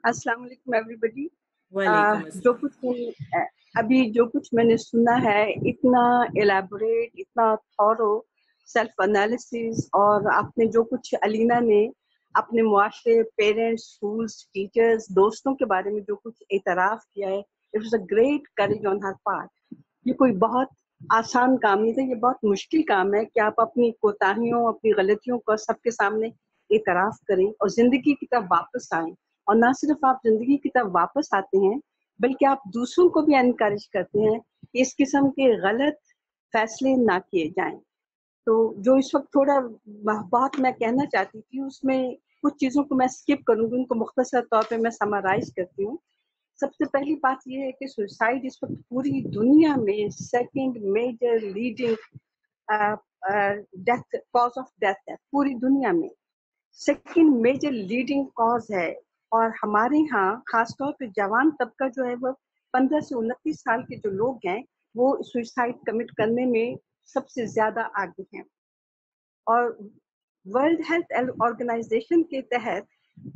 अस्सलाम वालेकुम एवरीबॉडी। वालेकुम जो अस्सलाम। कुछ अभी जो कुछ मैंने सुना है, इतना एलैबोरेट, इतना थॉरो सेल्फ एनालिसिस, और आपने जो कुछ अलीना ने अपने मुआशरे, पेरेंट्स, स्कूल्स, टीचर्स, दोस्तों के बारे में जो कुछ एतराफ़ किया है, it was a great courage on her part. ये कोई बहुत आसान काम नहीं था, ये बहुत मुश्किल काम है कि आप अपनी कोताहियों, अपनी गलतियों को सबके सामने एतराफ़ करें और ज़िंदगी की तरफ वापस आएं। और ना सिर्फ आप जिंदगी की तरफ वापस आते हैं, बल्कि आप दूसरों को भी एनकरेज करते हैं कि इस किस्म के गलत फैसले ना किए जाएं। तो जो इस वक्त थोड़ा बहुत मैं कहना चाहती थी, उसमें कुछ चीज़ों को मैं स्किप करूंगी, उनको मुख्तसर तौर पे मैं समराइज करती हूँ। सबसे पहली बात यह है कि सुसाइड इस वक्त पूरी दुनिया में second major leading death cause of death है। पूरी दुनिया में सेकंड मेजर लीडिंग कॉज है। और हमारे यहाँ खासतौर पे जवान तबका जो है वो 15 से 29 साल के जो लोग हैं वो सुसाइड कमिट करने में सबसे ज्यादा आगे हैं। और वर्ल्ड हेल्थ ऑर्गेनाइजेशन के तहत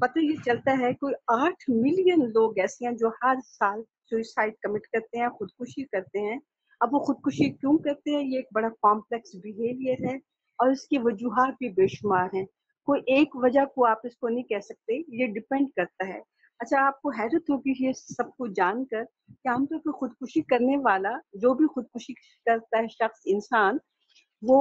पता ये चलता है कोई 8 मिलियन लोग ऐसे हैं जो हर साल सुसाइड कमिट करते हैं, खुदकुशी करते हैं। अब वो खुदकुशी क्यों करते हैं, ये एक बड़ा कॉम्प्लेक्स बिहेवियर है और इसकी वजूहात भी बेशुमार हैं। कोई एक वजह को आप इसको नहीं कह सकते, ये डिपेंड करता है। अच्छा, आपको हैरत होगी ये सब कुछ जानकर कि आमतौर पर खुदकुशी करने वाला, जो भी खुदकुशी करता है शख्स, इंसान, वो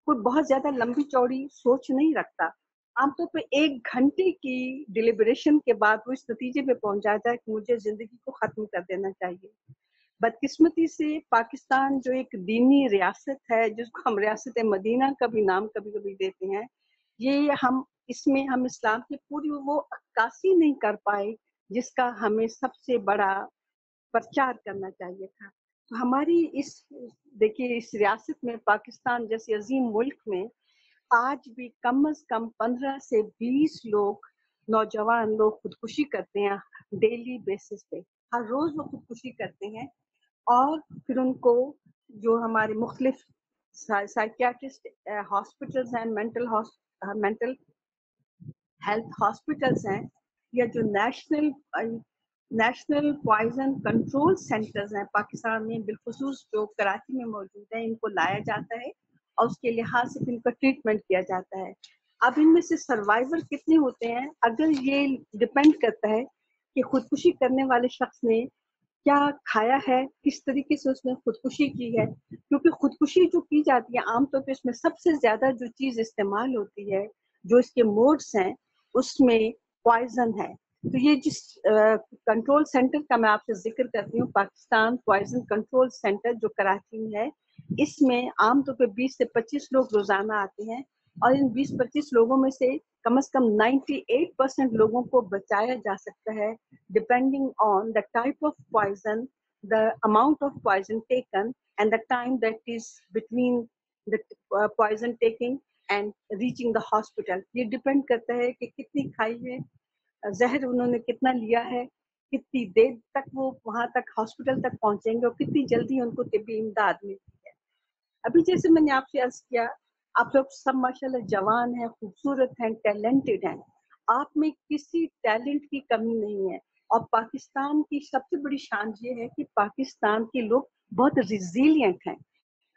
कोई बहुत ज्यादा लंबी चौड़ी सोच नहीं रखता। आमतौर पर 1 घंटे की डिलिबरेशन के बाद वो इस नतीजे पे पहुंच जाता है कि मुझे जिंदगी को खत्म कर देना चाहिए। बदकिस्मती से पाकिस्तान जो एक दीनी रियासत है, जिसको हम रियासत मदीना का भी नाम कभी कभी देते हैं, ये हम इस्लाम की पूरी वो अक्कासी नहीं कर पाए जिसका हमें सबसे बड़ा प्रचार करना चाहिए था। तो हमारी देखिए इस रियासत में, पाकिस्तान जैसे अजीम मुल्क में, आज भी कम से कम 15 से 20 लोग, नौजवान लोग खुदकुशी करते हैं डेली बेसिस पे। हर रोज वो खुदकुशी करते हैं और फिर उनको जो हमारे मुख्तलिफ साइकियाट्रिस्ट हॉस्पिटल्स हैं, मेंटल हेल्थ हॉस्पिटल्स हैं, या जो नेशनल पॉइजन कंट्रोल सेंटर्स हैं पाकिस्तान में, बिलखुसूस जो कराची में मौजूद है, इनको लाया जाता है और उसके लिहाज से इनका ट्रीटमेंट किया जाता है। अब इनमें से सर्वाइवर कितने होते हैं, अगर ये डिपेंड करता है कि खुदकुशी करने वाले शख्स ने क्या खाया है, किस तरीके से उसने खुदकुशी की है। क्योंकि खुदकुशी जो की जाती है आमतौर पर, इसमें सबसे ज्यादा जो चीज इस्तेमाल होती है, जो इसके मोड्स हैं, उसमें पॉइजन है। तो ये जिस कंट्रोल सेंटर का मैं आपसे जिक्र करती हूँ, पाकिस्तान पॉइजन कंट्रोल सेंटर जो कराची में है, इसमें आमतौर पर 20 से 25 लोग रोजाना आते हैं और इन 20-25 लोगों में से कम 98% लोगों को बचाया जा सकता है, depending on the type of poison, the amount of poison taken and the time that is between the poison taking and reaching the hospital. ये डिपेंड करता है कि कितनी खाई है, जहर उन्होंने कितना लिया है, कितनी देर तक वो वहां तक हॉस्पिटल तक पहुंचेंगे और कितनी जल्दी उनको तिब्बी इमदाद मिलती है। अभी जैसे मैंने आपसे अर्ज किया, आप लोग सब माशाल्लाह जवान हैं, खूबसूरत हैं, टैलेंटेड हैं। आप में किसी टैलेंट की कमी नहीं है। और पाकिस्तान की सबसे बड़ी शान ये है कि पाकिस्तान के लोग बहुत रिजिलियंट हैं।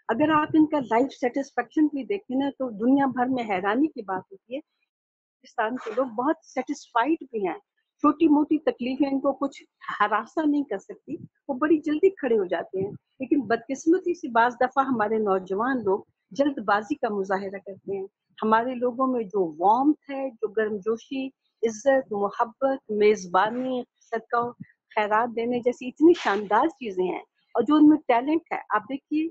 अगर आप इनका लाइफ सेटिस्फेक्शन भी देखें ना, तो दुनिया भर में हैरानी की बात होती है। पाकिस्तान के लोग बहुत सेटिस्फाइड भी हैं। छोटी मोटी तकलीफें इनको कुछ हरासा नहीं कर सकती, वो बड़ी जल्दी खड़े हो जाते हैं। लेकिन बदकिस्मती से बाज दफा हमारे नौजवान लोग जल्दबाजी का मुजाहिरा करते हैं। हमारे लोगों में जो वार्मथ है, जो गर्मजोशी, इज्जत, मोहब्बत, मेजबानी, सदका खैरात देने जैसी इतनी शानदार चीजें हैं, और जो उनमें टैलेंट है, आप देखिए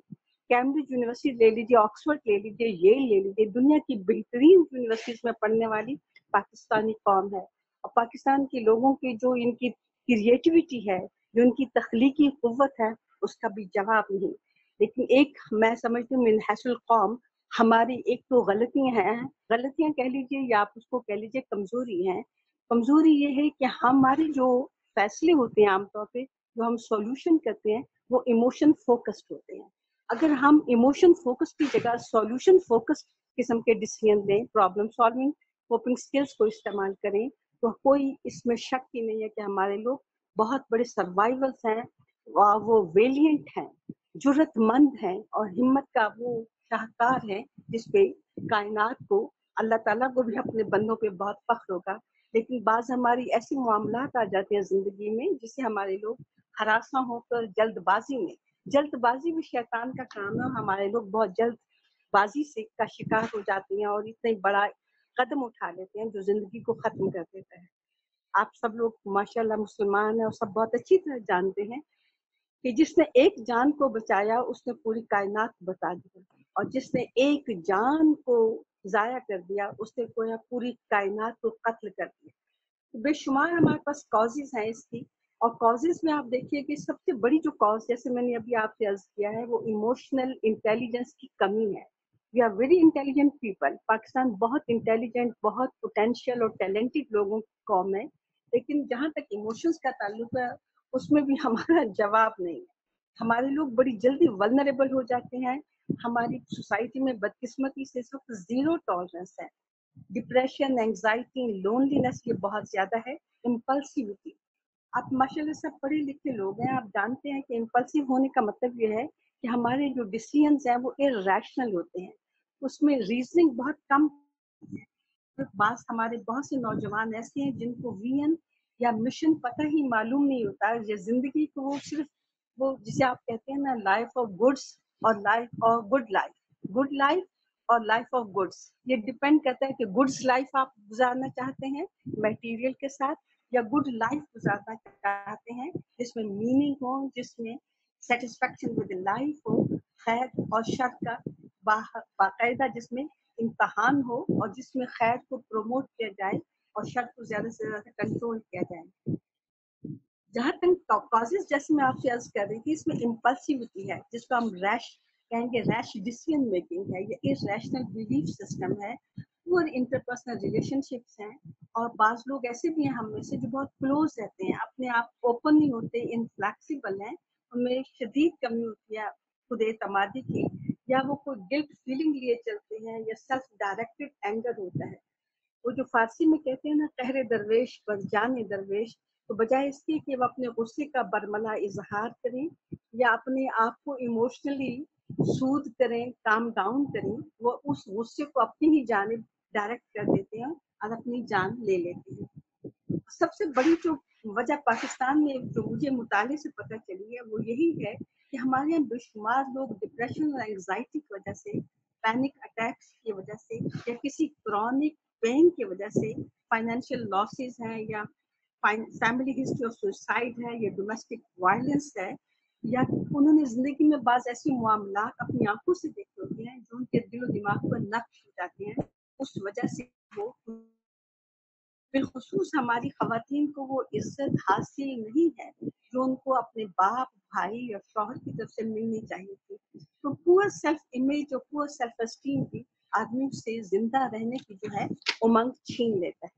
कैम्ब्रिज यूनिवर्सिटी ले लीजिए, ऑक्सफोर्ड ले लीजिए, येल ले लीजिए, दुनिया की बेहतरीन यूनिवर्सिटीज में पढ़ने वाली पाकिस्तानी कौम है। और पाकिस्तान के लोगों की जो इनकी क्रिएटिविटी है, जो इनकी तख्लीकी कुव्वत है, उसका भी जवाब नहीं। लेकिन एक मैं समझती हूँ मिनहसुल कौम, हमारी एक तो गलतियां हैं, गलतियां कह लीजिए या आप उसको कह लीजिए कमजोरी है। कमजोरी ये है कि हमारे जो फैसले होते हैं आमतौर पे, जो हम सॉल्यूशन करते हैं, वो इमोशन फोकस्ड होते हैं। अगर हम इमोशन फोकस की जगह सॉल्यूशन फोकस किस्म के डिसीजन लें, प्रॉब्लम सॉल्विंग कोपिंग स्किल्स को इस्तेमाल करें, तो कोई इसमें शक ही नहीं है कि हमारे लोग बहुत बड़े सर्वाइवर्स हैं, वो वेलिएंट हैं, जुर्रतमंद हैं और हिम्मत का वो शाहकार है जिसपे कायनात को, अल्लाह ताला को भी अपने बंदों पे बहुत फख्र होगा। लेकिन बाज हमारी ऐसी मामलात आ जाते हैं जिंदगी में जिससे हमारे लोग हरासा होकर जल्दबाजी भी शैतान का काम है, और हमारे लोग बहुत जल्दबाजी से का शिकार हो जाते हैं और इतने बड़ा कदम उठा लेते हैं जो जिंदगी को खत्म कर देता है। आप सब लोग माशाल्लाह मुसलमान हैं और सब बहुत अच्छी तरह जानते हैं कि जिसने एक जान को बचाया उसने पूरी कायनात बचा दी, और जिसने एक जान को जाया कर दिया उसने कोई पूरी कायनात को कत्ल कर दिया। तो बेशुमार हमारे पास कॉजेज हैं इसकी, और कॉजेज में आप देखिए कि सबसे बड़ी जो कॉज, जैसे मैंने अभी आपसे अर्ज किया है, वो इमोशनल इंटेलिजेंस की कमी है। We are very intelligent people, Pakistan बहुत इंटेलिजेंट, बहुत पोटेंशियल और टैलेंटेड लोगों की कौम है, लेकिन जहाँ तक इमोशंस का ताल्लुक है उसमें भी हमारा जवाब नहीं है। हमारे लोग बड़ी जल्दी वल्नरेबल हो जाते हैं। हमारी सोसाइटी में बदकिस्मती से इस वक्त जीरो टॉलरेंस है। डिप्रेशन, एंजाइटी, लोनलीनेस ये बहुत ज्यादा है। इम्पल्सिविटी, आप माशाल्लाह सब पढ़े लिखे लोग हैं, आप जानते हैं कि इम्पल्सिव होने का मतलब ये है कि हमारे जो डिसीजंस हैं वो इरैशनल होते हैं, उसमें रीजनिंग बहुत कम है। तो बात हमारे बहुत से नौजवान ऐसे हैं जिनको विजन या मिशन पता ही मालूम नहीं होता, ये जिंदगी को वो सिर्फ वो जिसे आप कहते हैं ना लाइफ ऑफ गुड्स और लाइफ ऑफ गुड लाइफ और लाइफ ऑफ गुड्स, ये डिपेंड करता है कि गुड्स लाइफ आप गुजारना चाहते हैं मटेरियल के साथ, या गुड लाइफ गुजारना चाहते हैं जिसमें मीनिंग हो, जिसमें सेटिस्फेक्शन विद लाइफ हो, खैर और शर का बाकायदा जिसमें इम्तहान हो, और जिसमें खैर को प्रमोट किया जाए और शर को ज्यादा से ज्यादा कंट्रोल किया जाए। जहाँ तक कॉजेज, जैसे मैं आपसे अर्ज कर रही थी, इसमें इम्पल्सिविटी है जिसको हम रैश कहेंगे, रैश डिसीजन मेकिंग है, ये इरैशनल बिलीफ सिस्टम है, पुअर इंटरपर्सनल रिलेशनशिप्स हैं, और बाज लोग ऐसे भी हैं हम में से जो बहुत क्लोज रहते हैं, अपने आप ओपन नहीं होते, इनफ्लेक्सिबल हैं, उनमें शदीद कमी होती है खुद एतमादी की, या वो कोई गिल्ट फीलिंग लिए चलते हैं, या सेल्फ डायरेक्टेड एंगर होता है। वो जो फारसी में कहते हैं ना, कहरे दरवेश पर जाने दरवेश, तो बजाय इसके कि वो अपने गुस्से का बरमला इजहार करें या अपने आप को इमोशनली सूद करें, काम डाउन करें, वो उस गुस्से को अपनी ही जानिब डायरेक्ट कर देते हैं और अपनी जान ले लेते हैं। सबसे बड़ी जो वजह पाकिस्तान में जो मुझे मुताले से पता चली है वो यही है कि हमारे यहाँ बेशुमार लोग डिप्रेशन और एंजाइटी की वजह से, पैनिक अटैक्स की वजह से, या किसी क्रॉनिक पेन की वजह से, फाइनेंशियल लॉसेस हैं, या फैमिली हिस्ट्री ऑफ सुसाइड है, या डोमेस्टिक वायलेंस है, या उन्होंने जिंदगी में बाज ऐसी मामलात अपनी आंखों से देखे होते हैं जो उनके दिलो दिमाग पर नक्श हो जाते हैं, उस वजह से वो बिलखुसूस हमारी खवातीन को वो इज्जत हासिल नहीं है जो उनको अपने बाप, भाई या शौहर की तरफ से मिलनी चाहिए थी। तो पुअर सेल्फ इमेज और पुअर सेल्फ एस्टीम भी आदमी से जिंदा रहने की जो है उमंग छीन लेता है।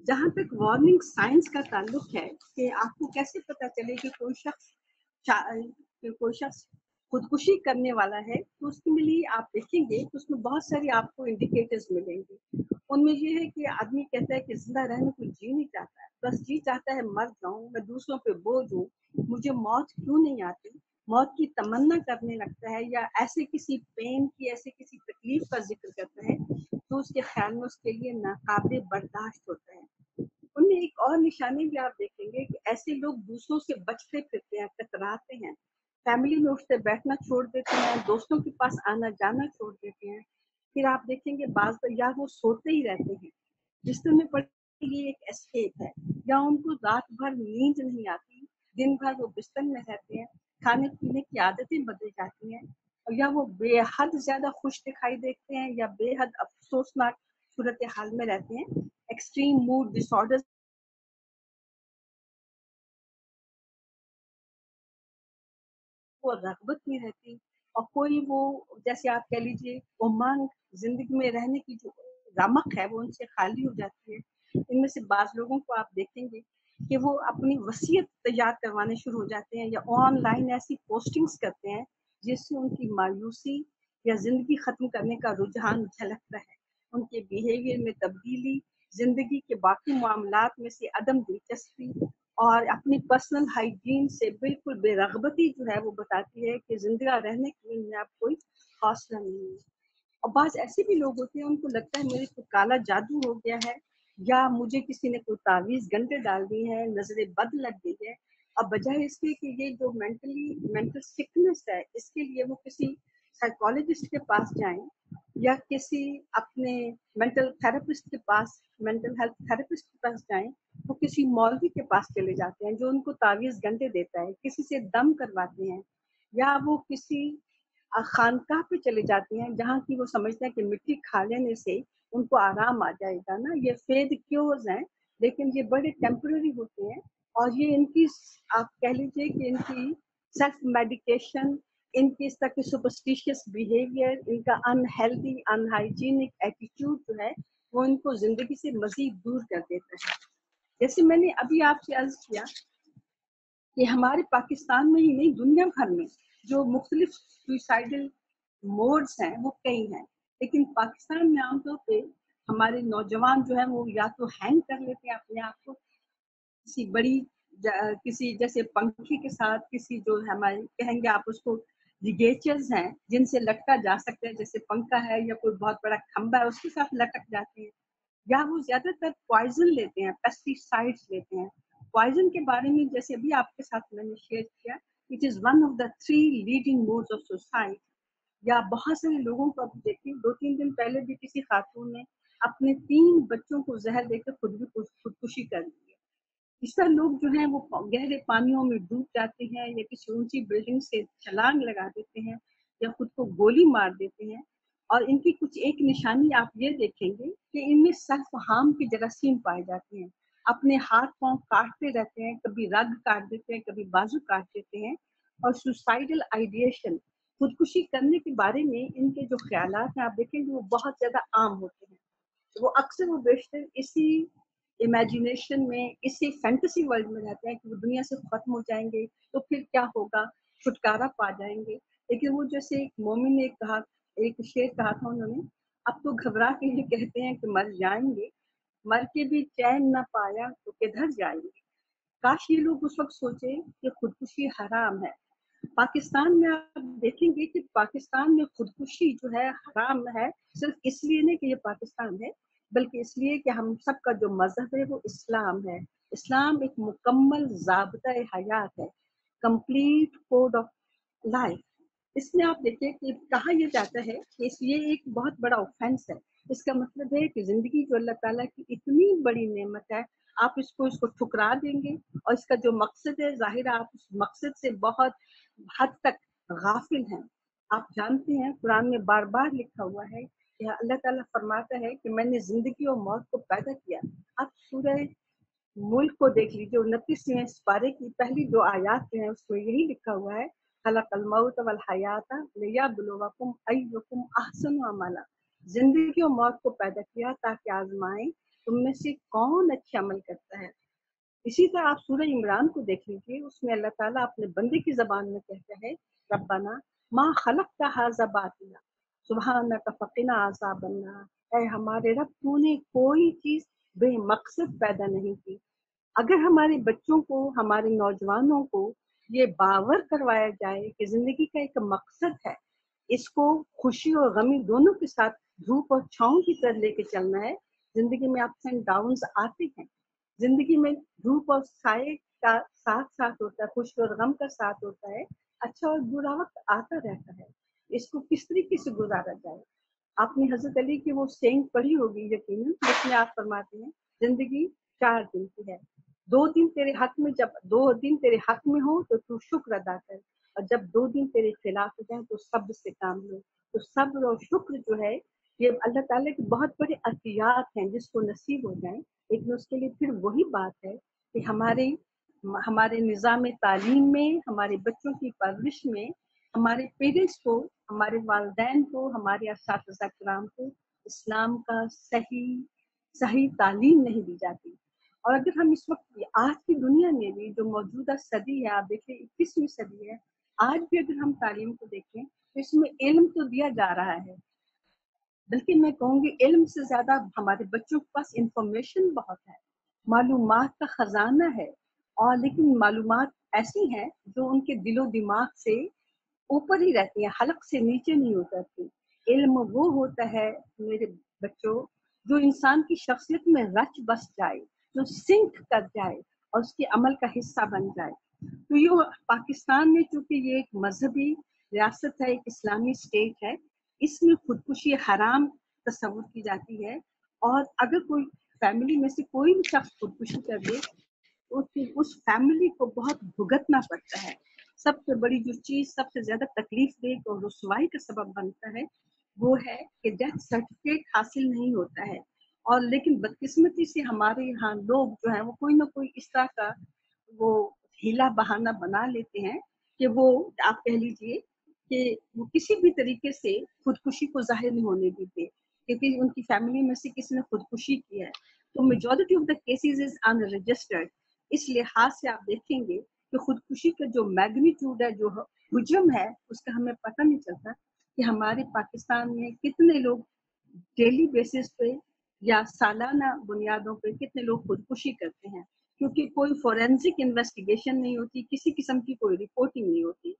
जहाँ तक वार्निंग साइंस का ताल्लुक है कि आपको कैसे पता चले कि कोई शख्स खुदकुशी करने वाला है, तो उसके लिए आप देखेंगे तो उसमें बहुत सारी आपको इंडिकेटर्स मिलेंगे। उनमें ये है कि आदमी कहता है कि जिंदा रहने को जी नहीं चाहता है, बस जी चाहता है मर जाऊं, मैं दूसरों पे बोझ हूँ, मुझे मौत क्यों नहीं आती, मौत की तमन्ना करने लगता है, या ऐसे किसी पेन की, ऐसे किसी तकलीफ का जिक्र करता है तो उसके ख्याल में उसके लिए नाकाबिल बर्दाश्त होता है। उनमें एक और निशानी भी आप देखेंगे कि ऐसे लोग दूसरों से बचते फिरते हैं, कतराते हैं, फैमिली में उठते बैठना छोड़ देते हैं, दोस्तों के पास आना जाना छोड़ देते हैं। फिर आप देखेंगे बाज या वो सोते ही रहते हैं, बिस्तर में पड़े ये एक एस्केप है, या उनको रात भर नींद नहीं आती, दिन भर वो बिस्तर में रहते हैं, खाने पीने की आदतें बदल जाती हैं, और या वो बेहद ज्यादा खुश दिखाई देते हैं या बेहद अफसोसनाक सूरत हाल में रहते हैं। एक्सट्रीम मूड डिसऑर्डर को रगबत नहीं रहती, और कोई वो जैसे आप कह लीजिए उमंग, जिंदगी में रहने की जो रमक है वो उनसे खाली हो जाती है। इनमें से बाज लोगों को आप देखेंगे कि वो अपनी वसीयत तैयार करवाने शुरू हो जाते हैं, या ऑनलाइन ऐसी पोस्टिंग्स करते हैं जिससे उनकी मायूसी या जिंदगी खत्म करने का रुझान झलकता है, उनके बिहेवियर में तब्दीली, जिंदगी के बाकी मामलात में से अदम दिलचस्पी और अपनी पर्सनल हाइजीन से बिल्कुल बेरगबती जो है वो बताती है कि जिंदा रहने के लिए अब कोई हौसला नहीं है। और बाज़ ऐसे भी लोग होते हैं, उनको लगता है मेरे को काला जादू हो गया है, या मुझे किसी ने कोई तावीज़ गंडे डाल दी है, नज़रें बद लग गई है। अब बजाय इसके कि ये जो मेंटल सिकनेस है, इसके लिए वो किसी साइकोलॉजिस्ट के पास जाएँ या किसी अपने मेंटल हेल्थ थेरेपिस्ट के पास जाएँ, वो किसी मौलवी के पास चले जाते हैं, जो उनको तावीज़ गंडे देता है, किसी से दम करवाते हैं, या वो किसी खानकाह पे चले जाती हैं जहाँ की वो समझते हैं कि मिट्टी खा लेने से उनको आराम आ जाएगा ना। ये फेड क्योर्स हैं, लेकिन ये बड़े टेम्पररी होते हैं। और ये इनकी, आप कह लीजिए कि इनकी सेल्फ मेडिकेशन, इनकी इस तरह की सुपरस्टिशियस बिहेवियर, इनका अनहेल्दी अनहाइजीनिक एटीट्यूड जो है वो इनको जिंदगी से मजीद दूर कर देता है। जैसे मैंने अभी आपसे अर्ज किया कि हमारे पाकिस्तान में ही नहीं, दुनिया भर में जो मुख्तलिफ सुइसाइडल मोड्स हैं वो कई हैं, लेकिन पाकिस्तान में आमतौर पे हमारे नौजवान जो है वो या तो हैंग कर लेते हैं अपने आप को किसी किसी जैसे पंखी के साथ, किसी जो हमारे कहेंगे आप उसको लिगेचर्स हैं जिनसे लटका जा सकता है, जैसे पंखा है या कोई बहुत बड़ा खंभा है उसके साथ लटक जाते हैं, या वो ज्यादातर पॉइजन लेते हैं, पेस्टिसाइड्स लेते हैं। पॉइजन के बारे में जैसे भी आपके साथ मैंने शेयर किया, it is one of the 3 leading modes of suicide. या बहुत सारे लोगों को आप देखिए, 2-3 दिन पहले भी किसी खातून ने अपने 3 बच्चों को जहर देकर खुद भी खुदकुशी कर ली है। इस तरह लोग जो हैं वो गहरे पानियों में डूब जाते हैं, या किसी ऊंची बिल्डिंग से छलांग लगा देते हैं, या खुद को गोली मार देते हैं। और इनकी कुछ एक निशानी आप ये देखेंगे कि इनमें सेल्फ हार्म की जरासीम पाए जाते हैं। अपने हाथ पांव काटते रहते हैं, कभी रग काट देते हैं, कभी बाजू काट देते हैं। और सुसाइडल आइडिएशन, खुदकुशी करने के बारे में इनके जो ख्यालात हैं आप देखेंगे वो बहुत ज्यादा आम होते हैं। वो अक्सर वो बेशतर इसी इमेजिनेशन में, इसी फैंटेसी वर्ल्ड में रहते हैं कि वो दुनिया से खत्म हो जाएंगे तो फिर क्या होगा, छुटकारा पा जाएंगे। लेकिन वो जैसे एक मोमिन ने कहा, एक शेर कहा था उन्होंने, अब तो घबरा के ही कहते हैं कि मर जाएंगे, मर के भी चैन न पाया तो किधर जाएंगे। काश ये लोग उस वक्त सोचे कि खुदकुशी हराम है। पाकिस्तान में आप देखेंगे कि पाकिस्तान में खुदकुशी जो है हराम है, सिर्फ इसलिए नहीं कि ये पाकिस्तान है, बल्कि इसलिए कि हम सबका जो मजहब है वो इस्लाम है। इस्लाम एक मुकम्मल ज़ाब्ता हयात है, कंप्लीट कोड ऑफ लाइफ। इसमें आप देखिए कि कहा यह जाता है कि ये एक बहुत बड़ा ऑफेंस है। इसका मतलब है कि जिंदगी जो अल्लाह ताला की इतनी बड़ी नेमत है, आप इसको ठुकरा देंगे, और इसका जो मकसद है जाहिर है आप उस मकसद से बहुत हद तक गाफिल हैं। आप जानते हैं कुरान में बार बार लिखा हुआ है कि अल्लाह ताला फरमाता है कि मैंने जिंदगी और मौत को पैदा किया। आप सूरह मुल्क को देख लीजिए, 29वें पारे की पहली 2 आयात जो है उसमें यही लिखा हुआ है, खलकल मौत वल हयाता लियब्लुवकुम अय्युकुम अहसनु अमला। जिंदगी और मौत को पैदा किया ताकि आजमाएं तुम में से कौन अच्छे अमल करता है। इसी तरह आप सूरह इमरान को देख लीजिए, उसमें अल्लाह ताला अपने बंदे की जबान में कहता है, रब्बना मा खलकता हाज़ा बातिला सुब्हानका फकिना अज़ाबन्नार। ऐ हमारे रब, तूने कोई चीज बेमकसद पैदा नहीं की। अगर हमारे बच्चों को, हमारे नौजवानों को ये बावर करवाया जाए कि जिंदगी का एक मकसद है, इसको खुशी और गमी दोनों के साथ धूप और छांव की तरह लेके चलना है। जिंदगी में अप्स एंड डाउन्स आते हैं, जिंदगी में धूप और साए का साथ साथ होता है, खुशी और गम का साथ होता है, अच्छा और बुरा वक्त आता रहता है। इसको किस तरीके से गुजारा जाए। आपने हजरत अली की वो सेंग पढ़ी होगी यकीनन, जिसमें आप फरमाते हैं जिंदगी 4 दिन की है, 2 दिन तेरे हक में, जब 2 दिन तेरे हक में हो तो तू शुक्र अदा कर, और जब 2 दिन तेरे खिलाफ हो जाए तो सब्र से काम लो। तो सब्र और शुक्र जो है ये अल्लाह ताला के बहुत बड़े अतियात हैं जिसको नसीब हो जाए। लेकिन उसके लिए फिर वही बात है कि हमारे हमारे निज़ाम तालीम में, हमारे बच्चों की परवरिश में, हमारे पेरेंट्स को, हमारे वालदैन को, हमारे असातिज़ा किराम को इस्लाम का सही सही तालीम नहीं दी जाती। और अगर हम इस वक्त आज की दुनिया में भी जो मौजूदा सदी है, आप देखिए 21वीं सदी है, आज भी अगर हम तालीम को देखें तो इसमें इल्म तो दिया जा रहा है, बल्कि मैं कहूँगी इल्म से ज़्यादा हमारे बच्चों के पास इंफॉर्मेशन बहुत है, मालूमात का ख़जाना है, और लेकिन मालूमात ऐसी हैं जो उनके दिलो दिमाग से ऊपर ही रहती हैं, हलक से नीचे नहीं उतरती। इल्म वो होता है मेरे बच्चों जो इंसान की शख्सियत में रच बस जाए, जो सिंक कर जाए और उसके अमल का हिस्सा बन जाए। तो ये पाकिस्तान में चूंकि ये एक मजहबी रियासत है, एक इस्लामी स्टेट है, इसमें खुदकुशी हराम तस्वुर की जाती है, और अगर कोई फैमिली में से कोई भी शख्स खुदकुशी कर दे तो फिर उस फैमिली को बहुत भुगतना पड़ता है। सबसे बड़ी जो चीज सबसे ज्यादा तकलीफ दे और रुसवाई का सबब बनता है वो है कि डेथ सर्टिफिकेट हासिल नहीं होता है। और लेकिन बदकिस्मती से हमारे यहाँ लोग जो है वो कोई ना कोई इस तरह का वो हीला बहाना बना लेते हैं कि वो, आप कह लीजिए कि वो किसी भी तरीके से खुदकुशी को जाहिर नहीं होने देते, क्योंकि उनकी फैमिली में से किसी ने खुदकुशी की है। तो majority of the cases is unregistered. इस लिहाज से आप देखेंगे कि खुदकुशी का जो मैग्नीट्यूड है, जो हुजम है, उसका हमें पता नहीं चलता कि हमारे पाकिस्तान में कितने लोग डेली बेसिस पे या सालाना बुनियादों पे कितने लोग खुदकुशी करते हैं, क्योंकि कोई फोरेंसिक इन्वेस्टिगेशन नहीं होती, किसी किस्म की कोई रिपोर्टिंग नहीं होती।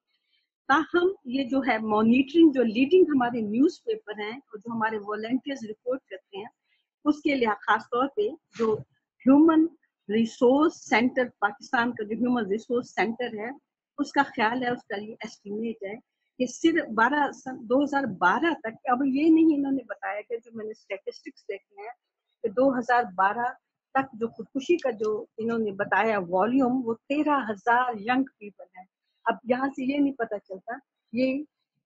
ताहम ये जो है मॉनिटरिंग, जो लीडिंग हमारे न्यूज़पेपर हैं और जो हमारे वॉलंटियर्स रिपोर्ट करते हैं, उसके लिए खास तौर पे जो ह्यूमन रिसोर्स सेंटर, पाकिस्तान का जो ह्यूमन रिसोर्स सेंटर है, उसका ख्याल है, उसका ये एस्टिमेट है कि सिर्फ 2012 तक, अब ये नहीं इन्होंने बताया कि जो मैंने स्टेटिस्टिक्स देखे हैं कि 2012 तक जो खुदकुशी का जो इन्होंने बताया वॉल्यूम, वो 13,000 यंग पीपल है। अब यहाँ से ये नहीं पता चलता ये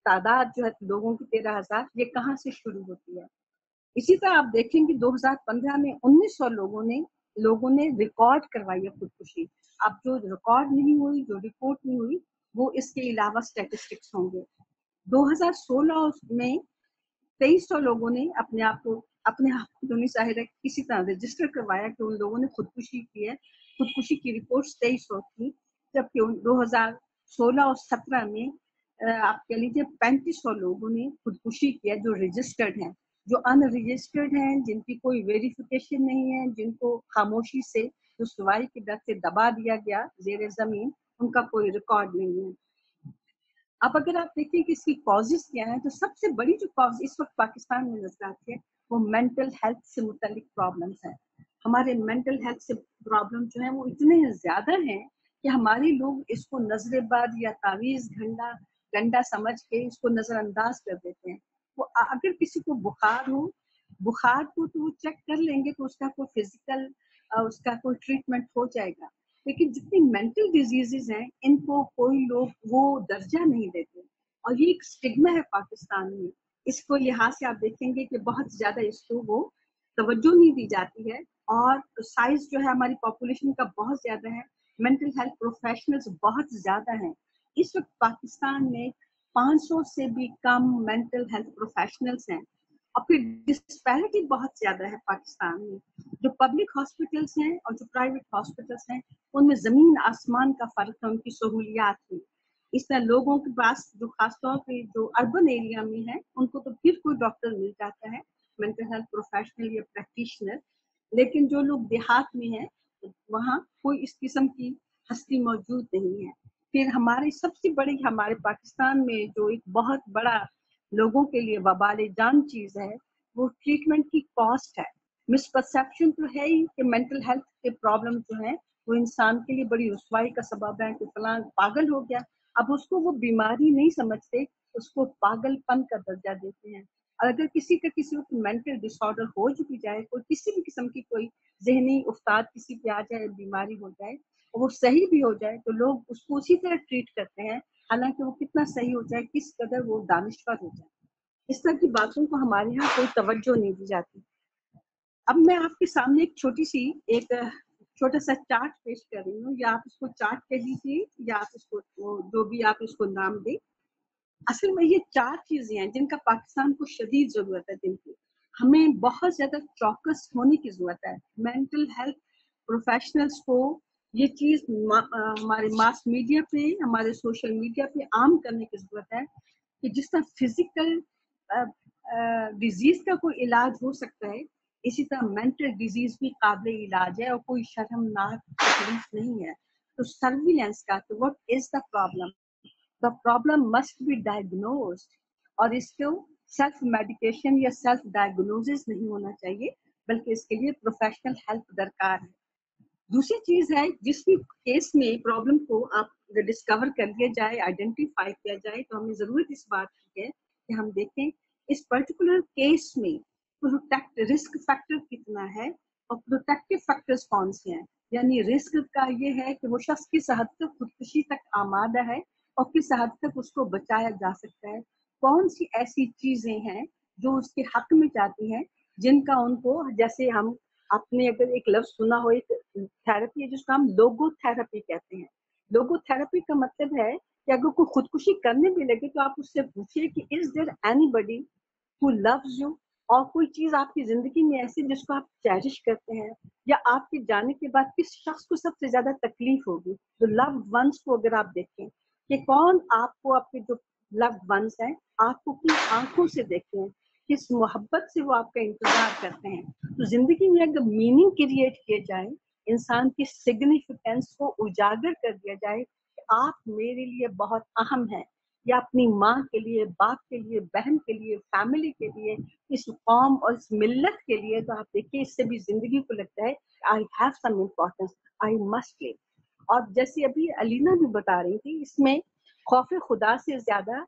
तादाद जो है लोगों की 13,000 ये कहाँ से शुरू होती है। इसी तरह आप देखेंगे 2015 में 1900 लोगों ने रिकॉर्ड करवाई है खुदकुशी। अब जो रिकॉर्ड नहीं हुई, जो रिपोर्ट नहीं हुई, वो इसके अलावा स्टैटिस्टिक्स होंगे। 2016 में 2300 लोगों ने अपने आप को नहीं जाहिर है किसी तरह रजिस्टर करवाया कि उन लोगों ने खुदकुशी की है। खुदकुशी की रिपोर्ट 2300 थी, जबकि 2016 और 17 में आप कह लीजिए 3500 लोगों ने खुदकुशी की है जो रजिस्टर्ड हैं। जो अनरजिस्टर्ड हैं, जिनकी कोई वेरिफिकेशन नहीं है, जिनको खामोशी से रुसवाई के डर से दबा दिया गया जेर जमीन, उनका कोई रिकॉर्ड नहीं है। अब अगर आप देखें कि इसकी कॉजेज क्या है, तो सबसे बड़ी जो कॉज इस वक्त पाकिस्तान में नजर आती है वो मेंटल हेल्थ से मुतालिक प्रॉब्लम्स हैं। हमारे मेंटल हेल्थ से प्रॉब्लम जो है वो इतने ज्यादा हैं कि हमारे लोग इसको नजरेबाज या तावीज गंडा समझ के इसको नजरअंदाज कर देते हैं। वो अगर किसी को बुखार को तो वो चेक कर लेंगे तो उसका कोई फिजिकल उसका कोई ट्रीटमेंट हो जाएगा, लेकिन जितनी मेंटल डिजीजेज हैं इनको कोई लोग वो दर्जा नहीं देते, और ये एक स्टिग्मा है पाकिस्तान में। इसको लिहाज से आप देखेंगे कि बहुत ज्यादा इसको वो तवज्जो नहीं दी जाती है, और साइज जो है हमारी पॉपुलेशन का बहुत ज्यादा है, मेंटल हेल्थ प्रोफेशनल्स बहुत ज्यादा हैं। इस वक्त पाकिस्तान में 500 से भी कम मेंटल हेल्थ प्रोफेशनल्स हैं, और फिर डिस्पैरिटी बहुत ज्यादा है पाकिस्तान में। जो पब्लिक हॉस्पिटल्स हैं और जो प्राइवेट हॉस्पिटल्स हैं उनमें जमीन आसमान का फर्क है उनकी सहूलियात में। इस तरह लोगों के पास जो खासतौर पे जो अर्बन एरिया में है उनको तो फिर कोई डॉक्टर मिल जाता है, मेंटल हेल्थ प्रोफेशनल या प्रैक्टिशनर, लेकिन जो लोग देहात में हैं वहाँ कोई इस किस्म की हस्ती मौजूद नहीं है। फिर हमारी सबसे बड़ी, हमारे पाकिस्तान में जो एक बहुत बड़ा लोगों के लिए वबाल जान चीज है वो ट्रीटमेंट की कॉस्ट है। मिसपरसेप्शन तो है ही कि मेंटल हेल्थ के प्रॉब्लम जो है वो इंसान के लिए बड़ी रुसवाई का सबब है कि फलां पागल हो गया। अब उसको वो बीमारी नहीं समझते, उसको पागलपन का दर्जा देते हैं। और अगर किसी को मेंटल डिसऑर्डर हो चुकी जाए, कोई किसी भी किस्म की कोई जहनी उस्ताद किसी पे आ जाए, बीमारी हो जाए और वो सही भी हो जाए, तो लोग उसको उसी तरह ट्रीट करते हैं, हालांकि वो कितना सही हो जाए, किस कदर वो दानिश्वर हो जाए, इस तरह की बातों को हमारे यहाँ कोई तवज्जो नहीं दी जाती। अब मैं आपके सामने एक छोटा सा चार्ट पेश कर रही हूँ, या आप इसको चार्ट कह लीजिए या आप इसको जो भी आप इसको नाम दें। असल में ये 4 चीजें हैं जिनका पाकिस्तान को शदीद जरूरत है दिन की। हमें बहुत ज्यादा चौकस होने की जरूरत है। मेंटल हेल्थ प्रोफेशनल्स को ये चीज हमारे मास मीडिया पे, हमारे सोशल मीडिया पे आम करने की जरूरत है कि जिस तरह फिजिकल डिजीज का कोई इलाज हो सकता है, इसी तरह मेंटल डिजीज भी काबिल इलाज है और कोई शर्मनाक तकलीफ नहीं है। तो सर्विलेंस का, तो what is the problem? The problem must be diagnosed, और इसको सेल्फ मेडिकेशन या सेल्फ डायग्नोसिस नहीं होना चाहिए, बल्कि इसके लिए प्रोफेशनल हेल्प दरकार है। दूसरी चीज है, जिस भी केस में प्रॉब्लम को आप डिस्कवर कर लिया जाए, आइडेंटिफाई किया जाए, तो हमें जरूरत इस बात की है कि हम देखें इस पर्टिकुलर केस में प्रोटेक्ट रिस्क फैक्टर कितना है और प्रोटेक्टिव फैक्टर्स कौन से हैं। यानी रिस्क का ये है कि वो शख्स किस हद तक खुदकुशी तक आमादा है और किस हद तक उसको बचाया जा सकता है। कौन सी ऐसी चीजें हैं जो उसके हक में जाती हैं, जिनका उनको, जैसे हम, आपने अगर एक लफ्ज सुना हो, एक थेरेपी है जिसको हम लोगो थेरेपी कहते हैं। लोगो थेरेपी का मतलब है कि अगर कोई खुदकुशी करने भी लगे तो आप उससे पूछिए कि is there anybody who loves you, और कोई चीज आपकी जिंदगी में ऐसी जिसको आप चेरिश करते हैं, या आपके जाने के बाद किस शख्स को सबसे ज्यादा तकलीफ होगी। तो लव वंस को अगर आप देखें कि कौन आपको, आपके जो लव वंस हैं, आपको किस आंखों से देखते हैं, किस मोहब्बत से वो आपका इंतजार करते हैं। तो जिंदगी में अगर मीनिंग क्रिएट किए जाए, इंसान की सिग्निफिकेंस को उजागर कर दिया जाए कि आप मेरे लिए बहुत अहम हैं, या अपनी माँ के लिए, बाप के लिए, बहन के लिए, फैमिली के लिए, इस कौम और इस मिल्लत के लिए, तो आप देखिए इससे भी जिंदगी को लगता है I have some importance, I must live. और जैसे अभी अलीना भी बता रही थी, इसमें खौफ खुदा से ज्यादा,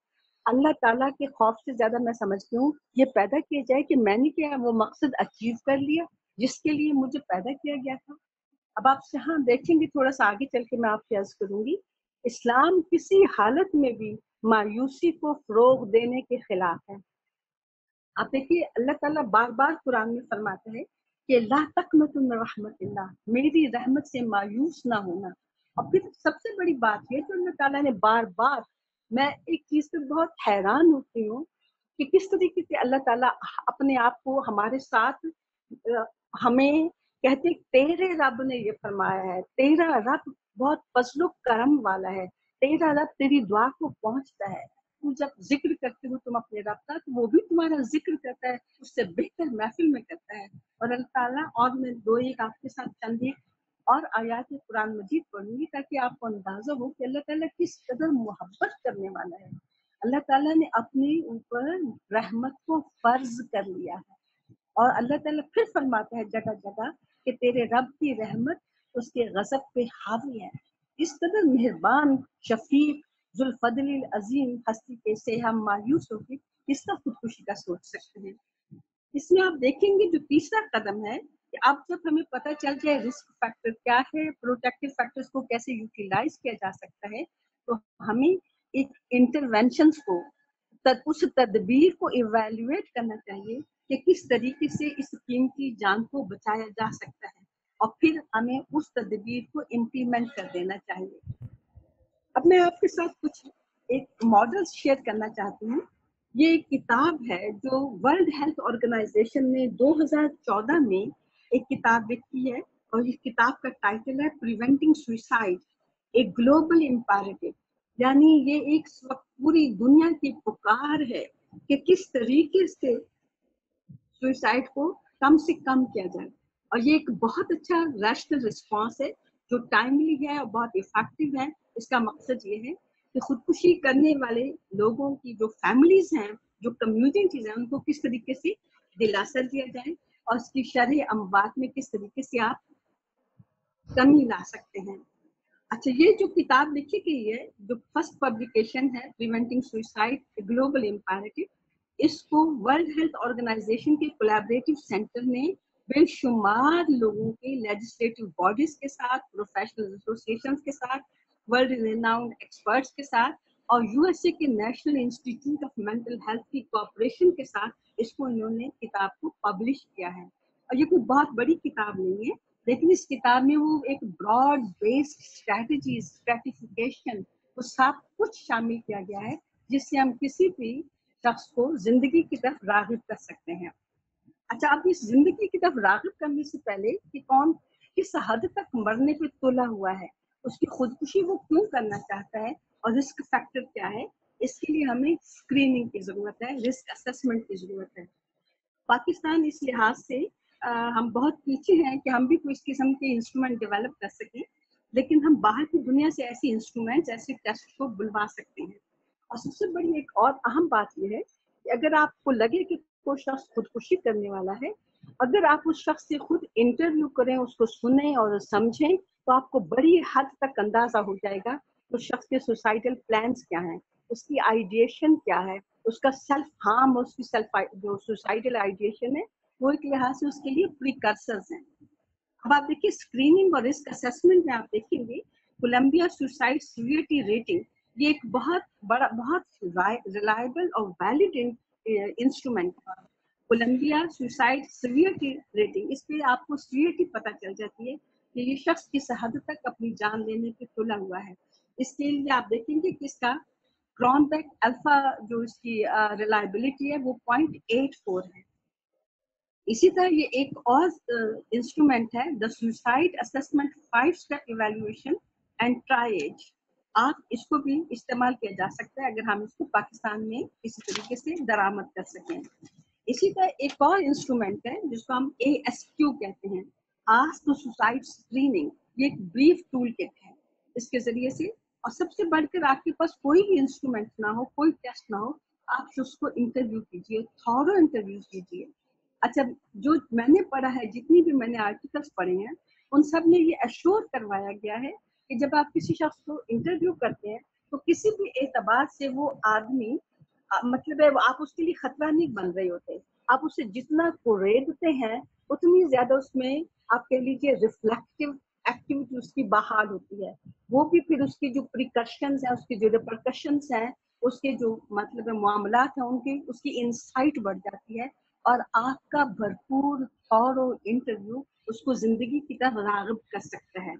अल्लाह ताला के खौफ से ज्यादा मैं समझती हूँ ये पैदा किया जाए कि मैंने क्या वो मकसद अचीव कर लिया जिसके लिए मुझे पैदा किया गया था। अब आप यहाँ देखेंगे, थोड़ा सा आगे चल के मैं आपसे अर्ज करूंगी, इस्लाम किसी हालत में भी मायूसी को फरोग देने के खिलाफ है। आप देखिए अल्लाह ताला बार बार कुरान में फरमाता है कि ला तक़नतु मिन रहमतिल्लाह, मेरी रहमत से मायूस ना होना। और फिर सबसे बड़ी बात ये तो अल्लाह ताला ने बार बार, मैं एक चीज पे बहुत हैरान होती हूँ कि किस तरीके से अल्लाह ताला अपने आप को हमारे साथ हमें कहते, तेरे रब ने ये फरमाया है, तेरा रब बहुत फजलो करम वाला है, तेरा रब तेरी दुआ को पहुंचता है। तुम जब जिक्र करते हो तुम अपने रब का, तो वो भी तुम्हारा जिक्र करता है, उससे बेहतर महफिल में करता है। और अल्लाह ताला, और मैं दो एक आपके साथ चंद एक और आयात कुरान मजीद पढ़ूंगी ताकि आपको अंदाजा हो कि अल्लाह ताला किस कदर मोहब्बत करने वाला है। अल्लाह ताला ने अपने ऊपर रहमत को फर्ज कर लिया है, और अल्लाह ताला फिर फरमाता है जगह जगह कि तेरे रब की रहमत उसके गजब पे हावी है। इस कदर मेहरबान, शफीक, जुल्फदलिल अजीम हस्ती के से हम मायूस होकर किसका खुदकुशी का सोच सकते हैं। इसमें आप देखेंगे जो तीसरा कदम है कि अब जब हमें पता चल जाए रिस्क फैक्टर क्या है, प्रोटेक्टिव फैक्टर्स को कैसे यूटिलाइज किया जा सकता है, तो हमें एक इंटरवेंशन को, उस तदबीर को इवेल्युएट करना चाहिए कि किस तरीके से इस कीमती जान को बचाया जा सकता है, और फिर हमें उस तदबीर को इम्प्लीमेंट कर देना चाहिए। अब मैं आपके साथ कुछ एक मॉडल शेयर करना चाहती हूँ। ये एक किताब है जो वर्ल्ड हेल्थ ऑर्गेनाइजेशन ने 2014 में एक किताब लिखी है, और इस किताब का टाइटल है preventing suicide, a global imperative. यानी ये एक पूरी दुनिया की पुकार है कि किस तरीके से सुसाइड को कम से कम किया जाए। और ये एक बहुत अच्छा रैशनल रिस्पॉन्स है जो टाइमली है और बहुत इफेक्टिव है। इसका मकसद ये है कि खुदकुशी करने वाले लोगों की जो फैमिलीज हैं, जो कम्युनिटीज हैं, उनको किस तरीके से दिलासा दिया जाए और इसकी शरह अमवात में किस तरीके से आप कमी ला सकते हैं। अच्छा, ये जो किताब लिखी गई है, जो फर्स्ट पब्लिकेशन है प्रिवेंटिंग सुसाइड ग्लोबल इम्पेरेटिव, इसको वर्ल्ड हेल्थ ऑर्गेनाइजेशन के कोलैबोरेटिव सेंटर ने बेशुमार लोगों के, लेजिस्लेटिव बॉडीज के साथ, प्रोफेशनल एसोसिएशन के साथ, वर्ल्ड रिनाउंड एक्सपर्ट्स के साथ, और यूएसए के national institute of mental health की कोऑपरेशन के साथ इसको इन्होंने किताब को पब्लिश किया है। और ये कोई बहुत बड़ी किताब नहीं है, लेकिन इस किताब में वो एक ब्रॉड बेस्ड स्ट्रेटजीज, स्ट्रेटिफिकेशन, वो सब कुछ शामिल किया गया है जिससे हम किसी भी शख्स को जिंदगी की तरफ राग़िब कर सकते हैं। अच्छा, अब इस जिंदगी की तरफ राग़िब करने से पहले कि कौन किस हद तक मरने पे तुला हुआ है, उसकी खुदकुशी वो क्यों करना चाहता है और रिस्क फैक्टर क्या है, इसके लिए हमें स्क्रीनिंग की जरूरत है, रिस्क असेसमेंट की जरूरत है। पाकिस्तान इस लिहाज से हम बहुत पीछे हैं कि हम भी कोई इस किस्म के इंस्ट्रूमेंट डेवलप कर सकें, लेकिन हम बाहर की दुनिया से ऐसे इंस्ट्रूमेंट्स, ऐसे टेस्ट को बुलवा सकते हैं। और सबसे बड़ी एक और अहम बात यह है कि अगर आपको लगे कि कोई शख्स खुदकुशी करने वाला है, अगर आप उस शख्स से खुद इंटरव्यू करें, उसको सुनें और समझें, तो आपको बड़ी हद तक अंदाजा हो जाएगा उस शख्स के सुसाइडल प्लान्स क्या हैं, उसकी आइडिएशन क्या है, उसका सेल्फ हार्म, उसकी सेल्फ जो सुसाइडल आइडिएशन है वो एक लिहाज से उसके लिए प्रीकर्सर्स हैं। अब आप देखिए स्क्रीनिंग और रिस्क असेसमेंट में आप देखेंगे कोलंबिया सुसाइड सीवियरिटी रेटिंग, ये एक बहुत बड़ा, बहुत रिलायबल और वैलिड इंस्ट्रूमेंट है। कोलंबिया सुसाइड सीवियरिटी रेटिंग, इस पे आपको सीवियरिटी पता चल जाती है कि ये शख्स किस हद तक अपनी जान लेने पे तुला हुआ है। इसके लिए आप देखेंगे कि इसका क्रॉनबेक अल्फा जो इसकी रिलायबिलिटी है वो 0.84 है। इसी तरह ये एक और इंस्ट्रूमेंट है the suicide assessment 5 step evaluation and triage. आप इसको भी इस्तेमाल किया जा सकता है अगर हम इसको पाकिस्तान में इसी तरीके से दरामद कर सकें। इसी तरह एक और इंस्ट्रूमेंट है जिसको हम ASQ कहते हैं, आस्क टू सुसाइड स्क्रीनिंग। ये एक ब्रीफ टूल किट है, इसके जरिए से, और सबसे बढ़कर आपके पास कोई भी इंस्ट्रूमेंट ना हो, कोई टेस्ट ना हो, आप उसको इंटरव्यू कीजिए, थॉरो इंटरव्यू कीजिए। अच्छा, जो मैंने पढ़ा है, जितनी भी मैंने आर्टिकल्स पढ़े हैं, उन सब में ये एश्योर करवाया गया है कि जब आप किसी शख्स को इंटरव्यू करते हैं तो किसी भी एतबार से वो आदमी मतलब है आप उसके लिए खतरा नहीं बन रहे होते। आप उसे जितना कुरेदते हैं उतनी ज्यादा उसमें आप कह लीजिए रिफ्लेक्टिव एक्टिविटी उसकी बहाल होती है। वो भी फिर उसकी जो प्रिकॉशंस है, उसके जो रिपरकशंस हैं, उसके जो मतलब मामलात हैं, उनकी उसकी इंसाइट बढ़ जाती है, और आपका भरपूर थॉरो इंटरव्यू उसको जिंदगी की तरफ राग़िब कर सकता है।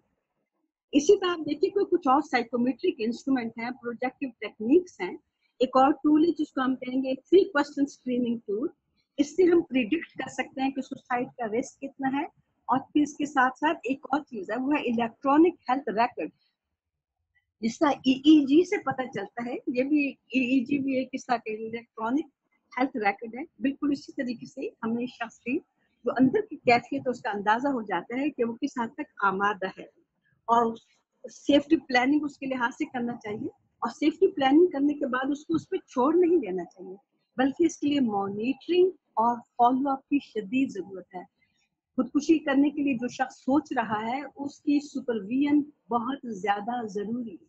इसी तरह आप देखिए कोई कुछ और साइकोमेट्रिक इंस्ट्रूमेंट हैं, प्रोजेक्टिव टेक्निक्स हैं। एक और टूल है जिसको हम कहेंगे 3 क्वेश्चन स्क्रीनिंग टूल। इससे हम प्रिडिक्ट कर सकते हैं कि सुसाइड का रिस्क कितना है। और फिर इसके साथ साथ एक और चीज है, वो है इलेक्ट्रॉनिक हेल्थ रिकॉर्ड, जिसका EEG से पता चलता है। ये भी EEG भी एक किस्म का इलेक्ट्रॉनिक हेल्थ रिकॉर्ड है। बिल्कुल इसी तरीके से हमें शख्स की जो अंदर की कैफियत है उसका अंदाजा हो जाता है कि वो किस हद तक आमादा है, और सेफ्टी प्लानिंग उसके लिहाज से करना चाहिए। और सेफ्टी प्लानिंग करने के बाद उसको उस पर छोड़ नहीं देना चाहिए, बल्कि इसके लिए मॉनिटरिंग और फॉलो अप की शदीद जरूरत है। खुदकुशी करने के लिए जो शख्स सोच रहा है उसकी सुपरविजन बहुत ज्यादा जरूरी है।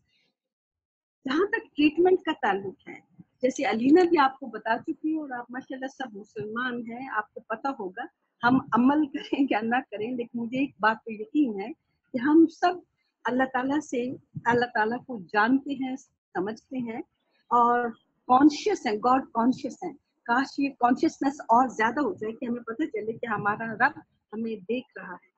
जहाँ तक ट्रीटमेंट का ताल्लुक है, जैसे अलीना भी आपको बता चुकी है, और आप माशाल्लाह सब मुसलमान हैं, आपको पता होगा। हम अमल करें या ना करें, लेकिन मुझे एक बात पे यकीन है कि हम सब अल्लाह ताला से, अल्लाह ताला को जानते हैं, समझते हैं, और कॉन्शियस हैं, गॉड कॉन्शियस हैं। काश ये कॉन्शियसनेस और ज्यादा हो जाए कि हमें पता चले कि हमारा रब हमें देख रहा है।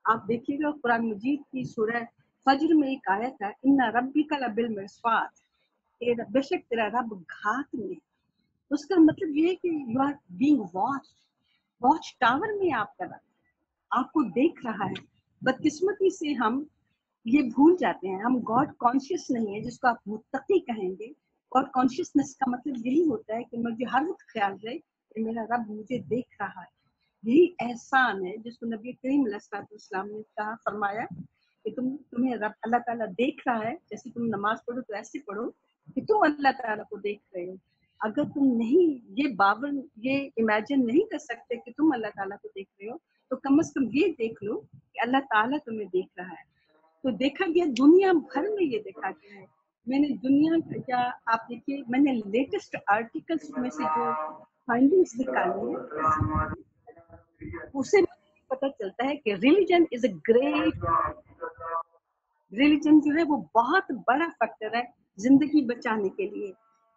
आप देखिएगा कुरान मजीद की सूरह फज्र में एक आयत है, इन्ना रब्बिका लबिल मिर्साद, बेशक तेरा रब घात में है। उसका मतलब ये है कि you are being watch, watch tower में आपका रब आपको देख रहा है। बदकिस्मती से हम ये भूल जाते हैं, हम गॉड कॉन्शियस नहीं है, जिसको आप मुत्तकी कहेंगे। गॉड कॉन्शियसनेस का मतलब यही होता है कि मुझे हर वक्त ख्याल रहे कि मेरा रब मुझे देख रहा है। यही एहसान है जिसको नबी करीम अलैहिस्सलाम ने कहा, फरमाया कि तुम्हें रब अल्लाह ताला देख रहा है। जैसे तुम नमाज पढ़ो तो ऐसे पढ़ो कि तुम अल्लाह ताला को देख रहे हो। अगर तुम नहीं ये बावर, ये इमेजिन नहीं कर सकते कि तुम अल्लाह ताला को देख रहे हो, तो कम से कम ये देख लो कि अल्लाह ताला तुम्हें देख रहा है। तो देखा गया, दुनिया भर में ये देखा गया है। मैंने दुनिया या आप देखिए, मैंने लेटेस्ट आर्टिकल्स में से जो फाइंडिंग्स निकाली है उसे पता चलता है कि religion is a great, religion जो है वो बहुत बड़ा फैक्टर है जिंदगी बचाने के लिए।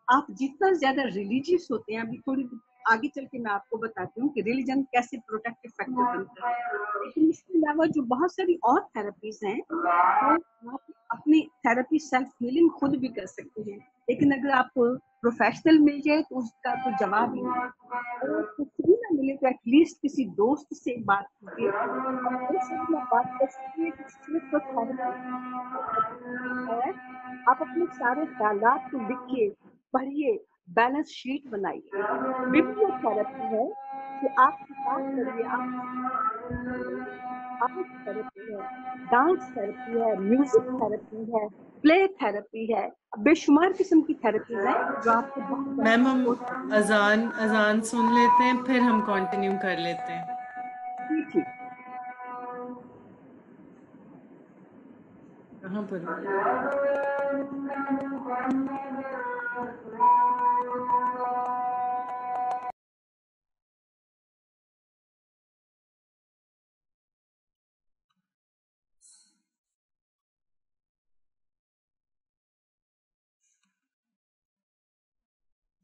आप जितना ज्यादा रिलीजियस होते हैं, अभी थोड़ी आगे चल के मैं आपको बताती हूँ कि रिलीजन कैसे प्रोटेक्टिव फैक्टर बनता है। लेकिन इसके अलावा जो बहुत सारी और थेरेपीज हैं, वो आप अपनी थेरेपी सेल्फ हीलिंग खुद भी कर सकते हैं। लेकिन अगर आपको प्रोफेशनल मिल जाए तो उसका तो जवाब ही नहीं। अगर कुछ भी ना मिले तो एटलीस्ट किसी दोस्त से बात कीजिए, और दोस्त से आप बात कर सकती है कि सिर्फ थेरेपी है। आप अपने सारे ख्यालात को लिखिए, पढ़िए, बैलेंस शीट बनाइए। बिब्लियोथेरेपी है कि आप किताब पढ़िए, आप आर्ट थेरेपी है, डांस थेरेपी है, म्यूजिक थेरेपी है, प्ले थेरेपी है, बेशुमार किस्म की थेरेपीज हैं जो आपको बहुत ज्यादा मैम हम सपोर्ट करती हैं। अजान अजान सुन लेते हैं, फिर हम कंटिन्यू कर लेते हैं। जी ठीक। कहाँ पर हो?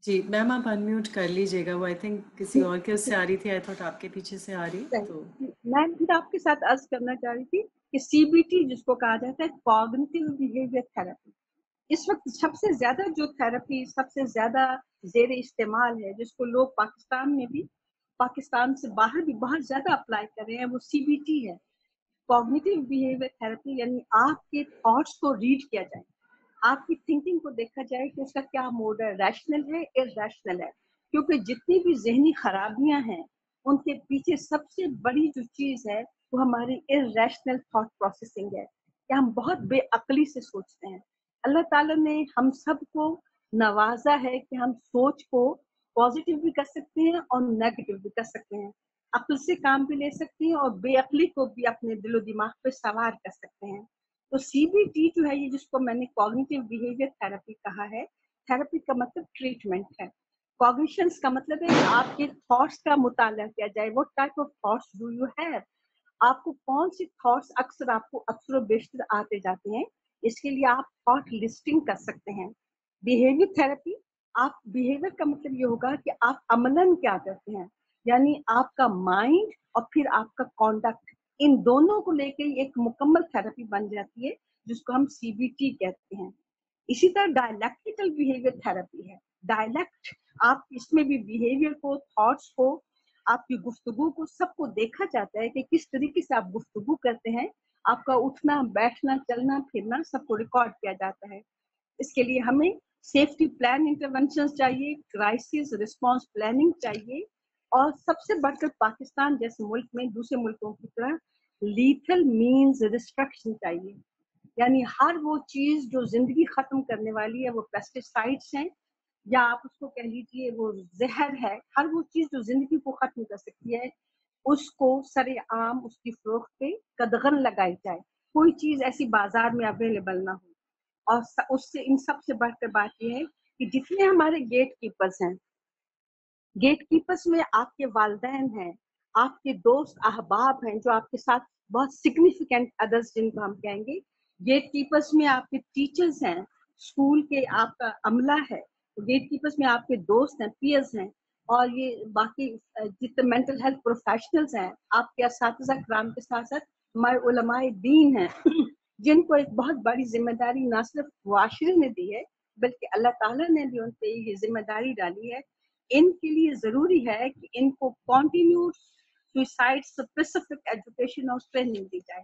जी मैम, आप अनम्यूट कर लीजिएगा। वो आई थिंक किसी और के उससे आ रही थी, आई थॉट आपके पीछे से आ रही तो। मैं भी आपके साथ अर्ज करना चाह रही थी कि सीबीटी जिसको कहा जाता है कॉग्निटिव बिहेवियर थेरेपी, इस वक्त सबसे ज्यादा जो थेरेपी सबसे ज्यादा जेर इस्तेमाल है, जिसको लोग पाकिस्तान में भी, पाकिस्तान से बाहर भी बहुत ज्यादा अप्लाई कर रहे हैं, वो सीबीटी है, कॉग्निटिव बिहेवियर थेरेपी। यानी आपके थॉट्स को रीड किया जाए, आपकी थिंकिंग को देखा जाए कि उसका क्या मोड है, रैशनल है इरैशनल है। क्योंकि जितनी भी जहनी खराबियां हैं उनके पीछे सबसे बड़ी जो चीज है वो हमारी इरैशनल थॉट प्रोसेसिंग है, कि हम बहुत बेअक्ली से सोचते हैं। अल्लाह ताला ने हम सबको नवाजा है कि हम सोच को पॉजिटिव भी कर सकते हैं और नेगेटिव भी कर सकते हैं, अक्ल से काम भी ले सकते हैं और बेअक्ली को भी अपने दिलो दिमाग पे सवार कर सकते हैं। तो सीबीटी जो है, ये जिसको मैंने कॉग्निटिव बिहेवियर थेरेपी कहा है, थेरेपी का मतलब ट्रीटमेंट है, कॉग्निशंस का मतलब है कि आपके थॉट्स का मुताला किया जाए, what type of thoughts do you have, आपको कौन सी थॉट्स अक्सर आपको अक्सर बेशतर आते जाते हैं, इसके लिए आप थॉट लिस्टिंग कर सकते हैं। बिहेवियर थेरेपी, आप बिहेवियर का मतलब ये होगा कि आप अमलन क्या करते हैं, यानी आपका माइंड और फिर आपका कॉन्डक्ट, इन दोनों को लेकर एक मुकम्मल थेरेपी बन जाती है जिसको हम सीबीटी कहते हैं। इसी तरह डायलैक्टिकल बिहेवियर थेरेपी है। डायलैक्ट, आप इसमें भी बिहेवियर को, थॉट्स को, आपकी गुफ्तगू को, सबको देखा जाता है कि किस तरीके से आप गुफ्तगू करते हैं, आपका उठना बैठना चलना फिरना सबको रिकॉर्ड किया जाता है। इसके लिए हमें सेफ्टी प्लान इंटरवेंशन चाहिए, क्राइसिस रिस्पांस प्लानिंग चाहिए, और सबसे बढ़कर पाकिस्तान जैसे मुल्क में दूसरे मुल्कों की तरह लीथल मीन्स रिस्ट्रक्शन चाहिए। यानी हर वो चीज जो जिंदगी खत्म करने वाली है, वो पेस्टिसाइड्स हैं या आप उसको कह लीजिए वो जहर है, हर वो चीज जो जिंदगी को खत्म कर सकती है उसको सरेआम उसकी फरोख्त पे कदगन लगाई जाए, कोई चीज ऐसी बाजार में अवेलेबल ना हो। और उससे इन सब से बढ़कर बात यह है कि जितने हमारे गेट कीपर्स हैं, गेट कीपर्स में आपके वालदैन हैं, आपके दोस्त अहबाब हैं जो आपके साथ बहुत सिग्निफिकेंट अदर्स जिनको हम कहेंगे। गेट कीपर्स में आपके टीचर्स हैं, स्कूल के आपका अमला है। गेट कीपर्स में आपके दोस्त हैं, पीयर्स हैं, और ये बाकी जितने मेंटल हेल्थ प्रोफेशनल्स हैं, आपके असातिज़ा कराम के साथ साथ हमारे उलमाए दीन हैं जिनको एक बहुत बड़ी जिम्मेदारी ना सिर्फ मुआशरे ने दी है बल्कि अल्लाह ताला ने भी उन पे ये जिम्मेदारी डाली है। इनके लिए जरूरी है कि इनको कॉन्टिन्यू सुसाइड स्पेसिफिक एजुकेशन और ट्रेनिंग दी जाए।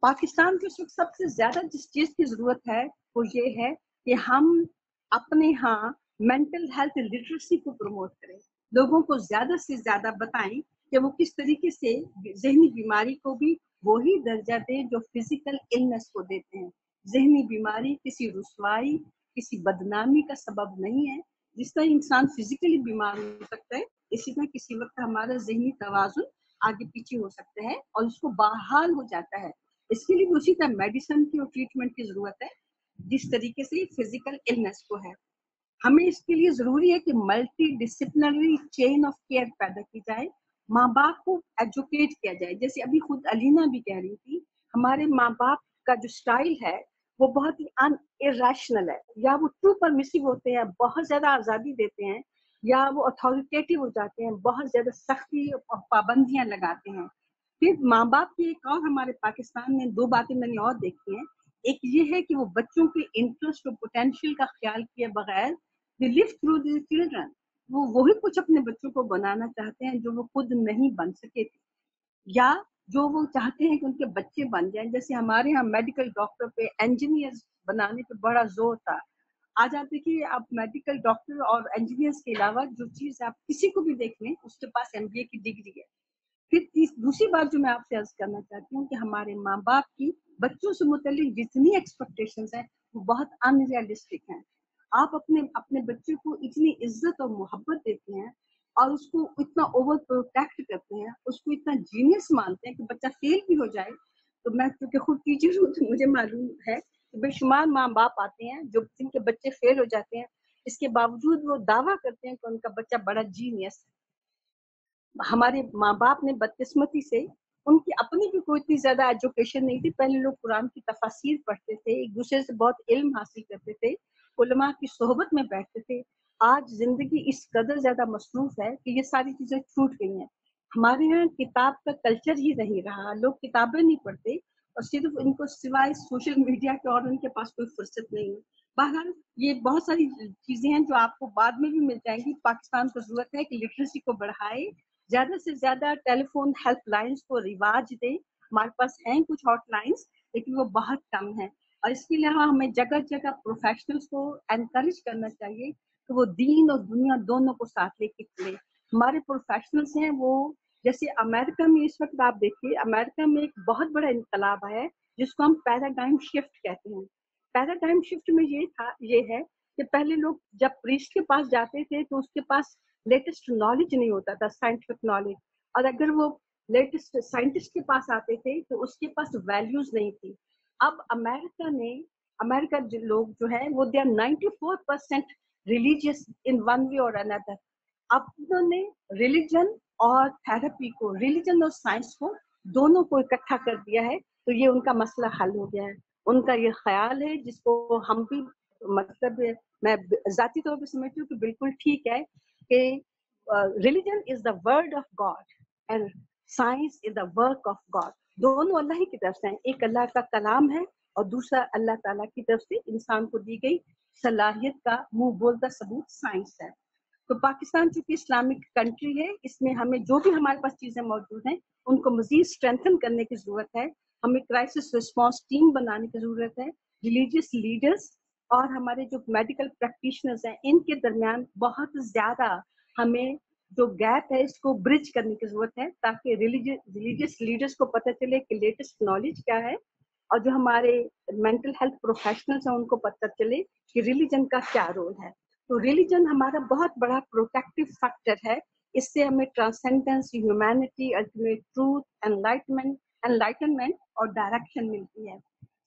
पाकिस्तान को इस वक्त सबसे ज्यादा जिस चीज की जरूरत है वो ये है कि हम अपने यहाँ मेंटल हेल्थ लिटरेसी को प्रमोट करें, लोगों को ज्यादा से ज्यादा बताएं कि वो किस तरीके से जहनी बीमारी को भी वही दर्जा दें जो फिजिकल इलनेस को देते हैं। जहनी बीमारी किसी रुसवाई, किसी बदनामी का सबब नहीं है। जिस तरह इंसान फिजिकली बीमार हो सकता है, इसी तरह किसी वक्त हमारा जहनी तवाजुन आगे पीछे हो सकता है और उसको बहाल हो जाता है। इसके लिए भी उसी तरह मेडिसिन की और ट्रीटमेंट की जरूरत है जिस तरीके से फिजिकल इलनेस को है। हमें इसके लिए जरूरी है कि multi disciplinary chain of care पैदा की जाए, माँ बाप को एजुकेट किया जाए। जैसे अभी खुद अलीना भी कह रही थी, हमारे माँ बाप का जो स्टाइल है वो बहुत ही इरेशनल है, या वो टू परमिसिव होते हैं, बहुत ज्यादा आजादी देते हैं, या वो अथॉरिटेटिव हो जाते हैं, बहुत ज्यादा सख्ती और पाबंदियां लगाते हैं। फिर माँ बाप की एक और हमारे पाकिस्तान में दो बातें मैंने और देखी हैं। एक ये है कि वो बच्चों के इंटरेस्ट और पोटेंशियल का ख्याल किए बगैर they live through their children, वो वही कुछ अपने बच्चों को बनाना चाहते हैं जो वो खुद नहीं बन सके थे, या जो वो चाहते हैं कि उनके बच्चे बन जाएं। जैसे हमारे यहाँ मेडिकल डॉक्टर पे, इंजीनियर बनाने पे बड़ा जोर था, आज आप देखिए, आप मेडिकल डॉक्टर और इंजीनियर्स के अलावा जो चीज आप किसी को भी देख लें, उसके पास MBA की डिग्री है। फिर दूसरी बात जो मैं आपसे अर्ज करना चाहती हूँ कि हमारे माँ बाप की बच्चों से मुतल्लिक जितनी एक्सपेक्टेशंस हैं वो बहुत अनरियलिस्टिक हैं। आप अपने अपने बच्चे को इतनी इज्जत और मोहब्बत देते हैं और उसको इतना ओवर प्रोटेक्ट करते हैं, उसको इतना जीनियस मानते हैं कि बच्चा फेल भी हो जाए। तो मैं क्योंकि खुद टीचर हूँ तो मुझे मालूम है कि बेशुमार माँ बाप आते हैं जो जिनके बच्चे फेल हो जाते हैं, इसके बावजूद वो दावा करते हैं कि उनका बच्चा बड़ा जीनियस है। हमारे माँ बाप ने बदकिस्मती से, उनकी अपनी भी कोई इतनी ज्यादा एजुकेशन नहीं थी। पहले लोग कुरान की तफसीर पढ़ते थे, एक दूसरे से बहुत इल्म हासिल करते थे, उलमा की सोहबत में बैठते थे। आज जिंदगी इस कदर ज्यादा मसरूफ है कि ये सारी चीजें छूट गई हैं। हमारे यहाँ किताब का कल्चर ही नहीं रहा, लोग किताबें नहीं पढ़ते और सिर्फ इनको सिवाय सोशल मीडिया के और उनके पास कोई फुर्सत नहीं है। बहरहाल ये बहुत सारी चीजें हैं जो आपको बाद में भी मिल जाएंगी। पाकिस्तान को जरूरत है कि लिटरेसी को बढ़ाए, ज्यादा से ज्यादा टेलीफोन हेल्पलाइंस को रिवाज दे। हमारे पास हैं कुछ हॉटलाइंस लेकिन वो बहुत कम है, और इसके अलावा हमें जगह जगह प्रोफेशनल्स को एनकरेज करना चाहिए कि वो दीन और दुनिया दोनों को साथ लेके चले। हमारे प्रोफेशनल्स हैं वो, जैसे अमेरिका में इस वक्त आप देखिए, अमेरिका में एक बहुत बड़ा इनकलाब है जिसको हम पैराडाइम शिफ्ट कहते हैं। पैराडाइम शिफ्ट में ये है कि पहले लोग जब प्रीस्ट के पास जाते थे तो उसके पास लेटेस्ट नॉलेज नहीं होता था, साइंटिफिक नॉलेज, और अगर वो लेटेस्ट साइंटिस्ट के पास आते थे तो उसके पास वैल्यूज नहीं थी। अब अमेरिका जो लोग जो है वो they are 94% religious in one way और अनदर। अब उन्होंने रिलीजन और थेरेपी को, रिलीजन और साइंस को दोनों को इकट्ठा कर दिया है, तो ये उनका मसला हल हो गया है। उनका ये ख्याल है जिसको हम भी, मतलब मैं जाती तौर पर समझती हूँ कि बिल्कुल ठीक है कि religion is the word of God and science is the work of God. दोनों अल्लाह ही की तरफ से हैं, एक अल्लाह का कलाम है और दूसरा अल्लाह ताला की तरफ से इंसान को दी गई सलाहियत का मुंह बोलता सबूत साइंस है। तो पाकिस्तान चूंकि इस्लामिक कंट्री है, इसमें हमें जो भी हमारे पास चीजें मौजूद हैं उनको मजीद स्ट्रेंथन करने की जरूरत है। हमें क्राइसिस रिस्पांस टीम बनाने की जरूरत है। रिलीजियस लीडर्स और हमारे जो मेडिकल प्रैक्टिशनर्स हैं इनके दरमियान बहुत ज्यादा हमें जो गैप है इसको ब्रिज करने की जरूरत है, ताकि रिलीजियस लीडर्स को पता चले कि लेटेस्ट नॉलेज क्या है, और जो हमारे मेंटल हेल्थ प्रोफेशनल्स हैं उनको पता चले कि रिलीजन का क्या रोल है। तो रिलीजन हमारा बहुत बड़ा प्रोटेक्टिव फैक्टर है। इससे हमें transcendence, humanity, ultimate truth, enlightenment और डायरेक्शन मिलती है।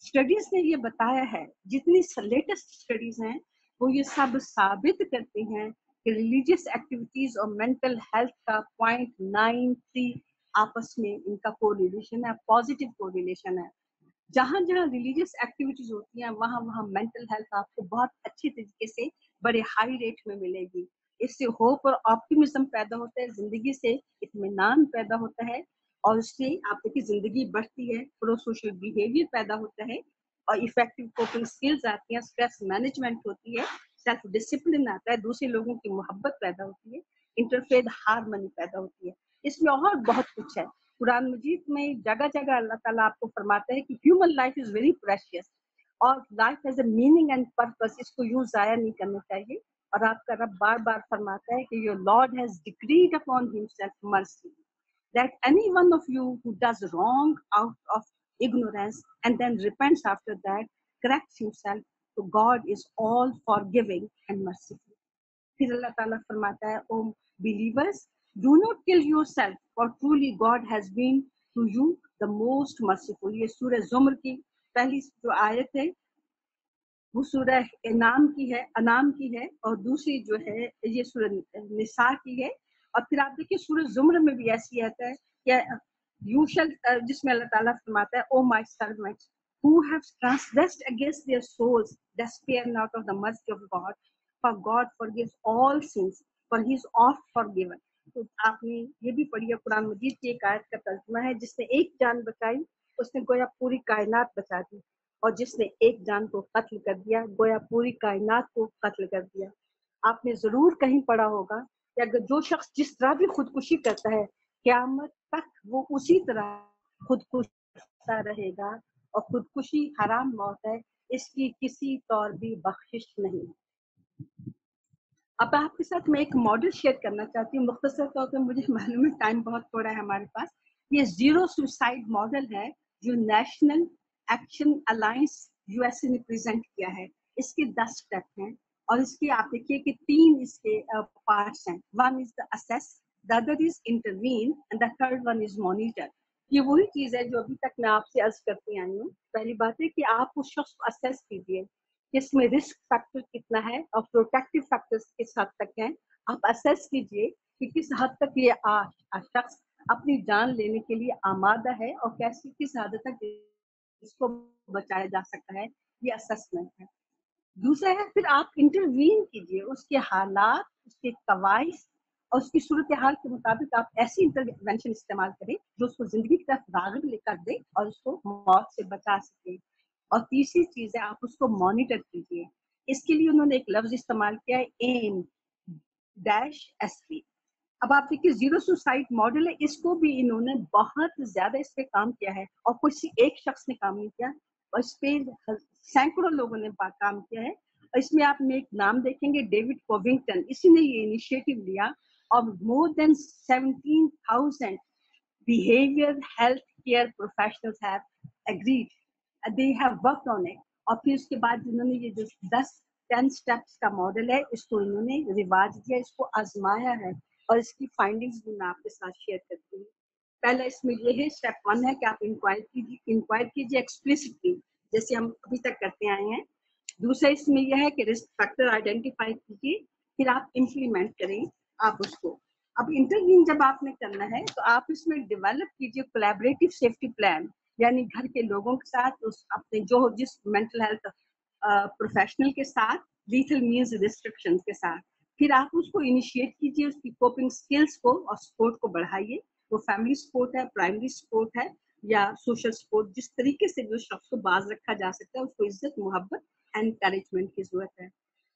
स्टडीज ने ये बताया है, जितनी लेटेस्ट स्टडीज हैं वो ये सब साबित करती हैं कि रिलीजियस एक्टिविटीज और मेंटल हेल्थ का 0.93 आपस में इनका कोरिलेशन है, पॉजिटिव कोरिलेशन है। जहाँ जहाँ रिलीजियस एक्टिविटीज होती हैं वहाँ वहाँ मेंटल हेल्थ आपको बहुत अच्छी तरीके से बड़े हाई रेट में मिलेगी। इससे होप और ऑप्टिमिज्म पैदा होता है, जिंदगी से इत्मीनान पैदा होता है, और उससे आपकी जिंदगी बढ़ती है, प्रो सोशल बिहेवियर पैदा होता है और इफेक्टिव कोपिंग स्किल्स आती हैं, स्ट्रेस मैनेजमेंट होती है, सेल्फ डिसिप्लिन आता है, दूसरे लोगों की मोहब्बत पैदा होती है, इंटरफेथ हार्मनी पैदा होती है। इसमें और बहुत कुछ है। कुरान मजीद में जगह जगह अल्लाह ताला आपको फरमाता है कि human life is very precious और life has a meaning and purpose, इसको यूं जाया नहीं करना चाहिए। और आपका रब बार बार फरमाता है कि your Lord has decreed upon himself mercy, that any one of you who does wrong out of ignorance and then repents after that, corrects himself, so God is all forgiving and merciful. फिर अल्लाह ताला फरमाता है, ओ believers, do not kill yourself, for truly God has been to you the most merciful. ये सूरह ज़ुमर की पहली जो आयत है वो सूरह अनाम की है और दूसरी जो है ये सूरह निसा की है। और फिर आप देखिए सूरह ज़ुमर में भी ऐसी आता है कि यू शल, जिसमें अल्लाह ताला फरमाता है, oh my servants who have transgressed against their souls, despair not of the mercy of God, for God forgives all sins, for he is oft forgiven. तो आपने ये भी पढ़ी है, कुरान मजीद की एक आयत का तर्जुमा है, जिसने एक जान बचाई उसने गोया पूरी कायनात बचा दी, और जिसने एक जान को कत्ल कर दिया गोया पूरी कायनात को कत्ल कर दिया। आपने जरूर कहीं पढ़ा होगा कि अगर जो शख्स जिस तरह भी खुदकुशी करता है, क़यामत तक वो उसी तरह खुदकुशी करता रहेगा, और खुदकुशी हराम मौत है, इसकी किसी तौर भी बख्शिश नहीं। अब आपके साथ मैं एक मॉडल शेयर करना चाहती हूँ मुख्तसर तौर पे, मुझे मालूम है टाइम बहुत थोड़ा है हमारे पास। ये जीरो सुसाइड मॉडल है जो नेशनल एक्शन अलायंस यूएसए ने प्रेजेंट किया है। इसके 10 स्टेप हैं और इसके आप देखिए कि 3 इसके पार्ट्स हैं। One is the assess, the other is intervene and the third one is monitor. ये वही चीज है जो अभी तक मैं आपसे अर्ज करती आई हूँ। पहली बात है कि आप उस शख्स को असेस कीजिए, इसमें रिस्क फैक्टर कितना है और प्रोटेक्टिव फैक्टर्स किस हद तक हैं। आप असेस कीजिए कि किस हद तक ये शख्स अपनी जान लेने के लिए आमादा है और कैसे किस हद तक इसको बचाया जा सकता है, ये असेसमेंट है। दूसरा है फिर आप इंटरवीन कीजिए, उसके हालात, उसके कवायद और उसकी सूरत हाल के मुताबिक आप ऐसी इंटरवेंशन इस्तेमाल करें जो उसको जिंदगी की तरफ राग़िब लेकर दे और उसको मौत से बचा सके। और तीसरी चीज है आप उसको मॉनिटर कीजिए। इसके लिए उन्होंने एक लफ्ज इस्तेमाल किया है, एम डैश एसपी। अब आप देखिए जीरो सुसाइड मॉडल है, इसको भी इन्होंने बहुत ज्यादा इस पे काम किया है और किसी एक शख्स ने काम नहीं किया और इस पे सैकड़ों लोगों ने काम किया है। और इसमें आप में एक नाम देखेंगे, डेविड कोविंगटन, इसी ने ये इनिशिएटिव लिया और more than 17,000 behavior health care professionals have agreed, they have worked on it। और फिर उसके बाद इन्होंने ये जो 10 स्टेप्स का मॉडल है इसको इन्होंने रिवाज दिया, इसको आजमाया है और इसकी फाइंडिंग्स भी मैं आपके साथ शेयर करती हूँ। पहला इसमें ये है, स्टेप 1 है कि आप इंक्वायर कीजिए एक्सप्लिसिटली, जैसे हम अभी तक करते आए हैं। दूसरा इसमें यह है कि रिस्क फैक्टर आइडेंटिफाई कीजिए, फिर आप इम्प्लीमेंट करें आप उसको। अब इंटरव्यूइंग जब आपने करना है तो आप इसमें डेवलप कीजिए कोलैबोरेटिव सेफ्टी प्लान, यानी घर के लोगों के साथ, उस अपने जो जिस मेंटल हेल्थ प्रोफेशनल के साथ, लीथल मीन्स रिस्ट्रिक्शन के साथ। फिर आप उसको इनिशिएट कीजिए, उसकी कोपिंग स्किल्स को और सपोर्ट को बढ़ाइए। वो फैमिली सपोर्ट है, प्राइमरी सपोर्ट है या सोशल सपोर्ट, जिस तरीके से भी उस शख्स को बाज रखा जा सकता है, उसको इज्जत मोहब्बत एनकरेजमेंट की जरूरत है।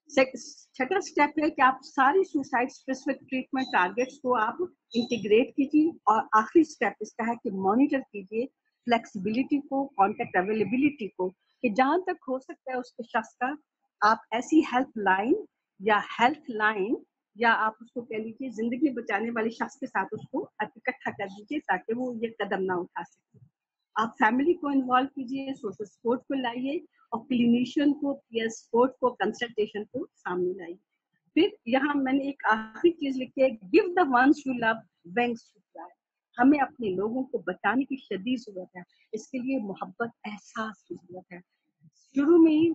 छठा स्टेप है कि आप सारी सुसाइड स्पेसिफिक ट्रीटमेंट टारगेट्स को आप इंटीग्रेट कीजिए। और आखिरी स्टेप इसका है कि मॉनिटर कीजिए फ्लेक्सिबिलिटी को, कॉन्टेक्ट अवेलेबिलिटी को, कि जहां तक हो सकता है उसके शख्स का आप ऐसी हेल्थ लाइन या आप उसको कह लीजिए जिंदगी बचाने वाले शख्स के साथ उसको इकट्ठा कर दीजिए ताकि वो ये कदम ना उठा सके। आप फैमिली को इन्वॉल्व कीजिए, सोशल सपोर्ट को लाइए और क्लिनिशियन को, पीयर सपोर्ट को, कंसल्टेशन को सामने लाइए। फिर यहाँ मैंने एक आखिरी चीज लिखी है, give the ones you love wings to fly. हमें अपने लोगों को बचाने की शदीद जरूरत है, इसके लिए मोहब्बत, एहसास की जरूरत है। शुरू में ही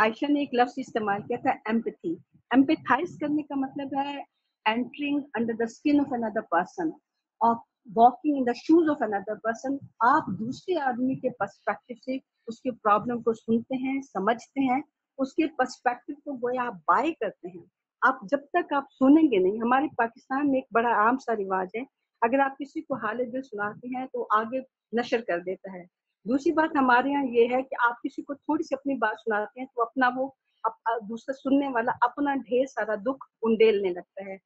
आयशा ने एक लफ्ज इस्तेमाल किया था, एम्पैथी। एम्पैथाइज करने का मतलब है entering under the skin of another person और walking in the shoes of another person. आप दूसरे आदमी के पर्सपेक्टिव से उसके प्रॉब्लम को सुनते हैं, समझते हैं, उसके पर्सपेक्टिव को गोया आप बाय करते हैं। आप जब तक आप सुनेंगे नहीं, हमारे पाकिस्तान में एक बड़ा आम सा रिवाज है, अगर आप किसी को हाल दिल सुनाते हैं तो आगे नशर कर देता है। दूसरी बात हमारे यहाँ ये है कि आप किसी को थोड़ी सी अपनी बात सुनाते हैं तो अपना वो दूसरा सुनने वाला अपना ढेर सारा दुख उंडेलने लगता है।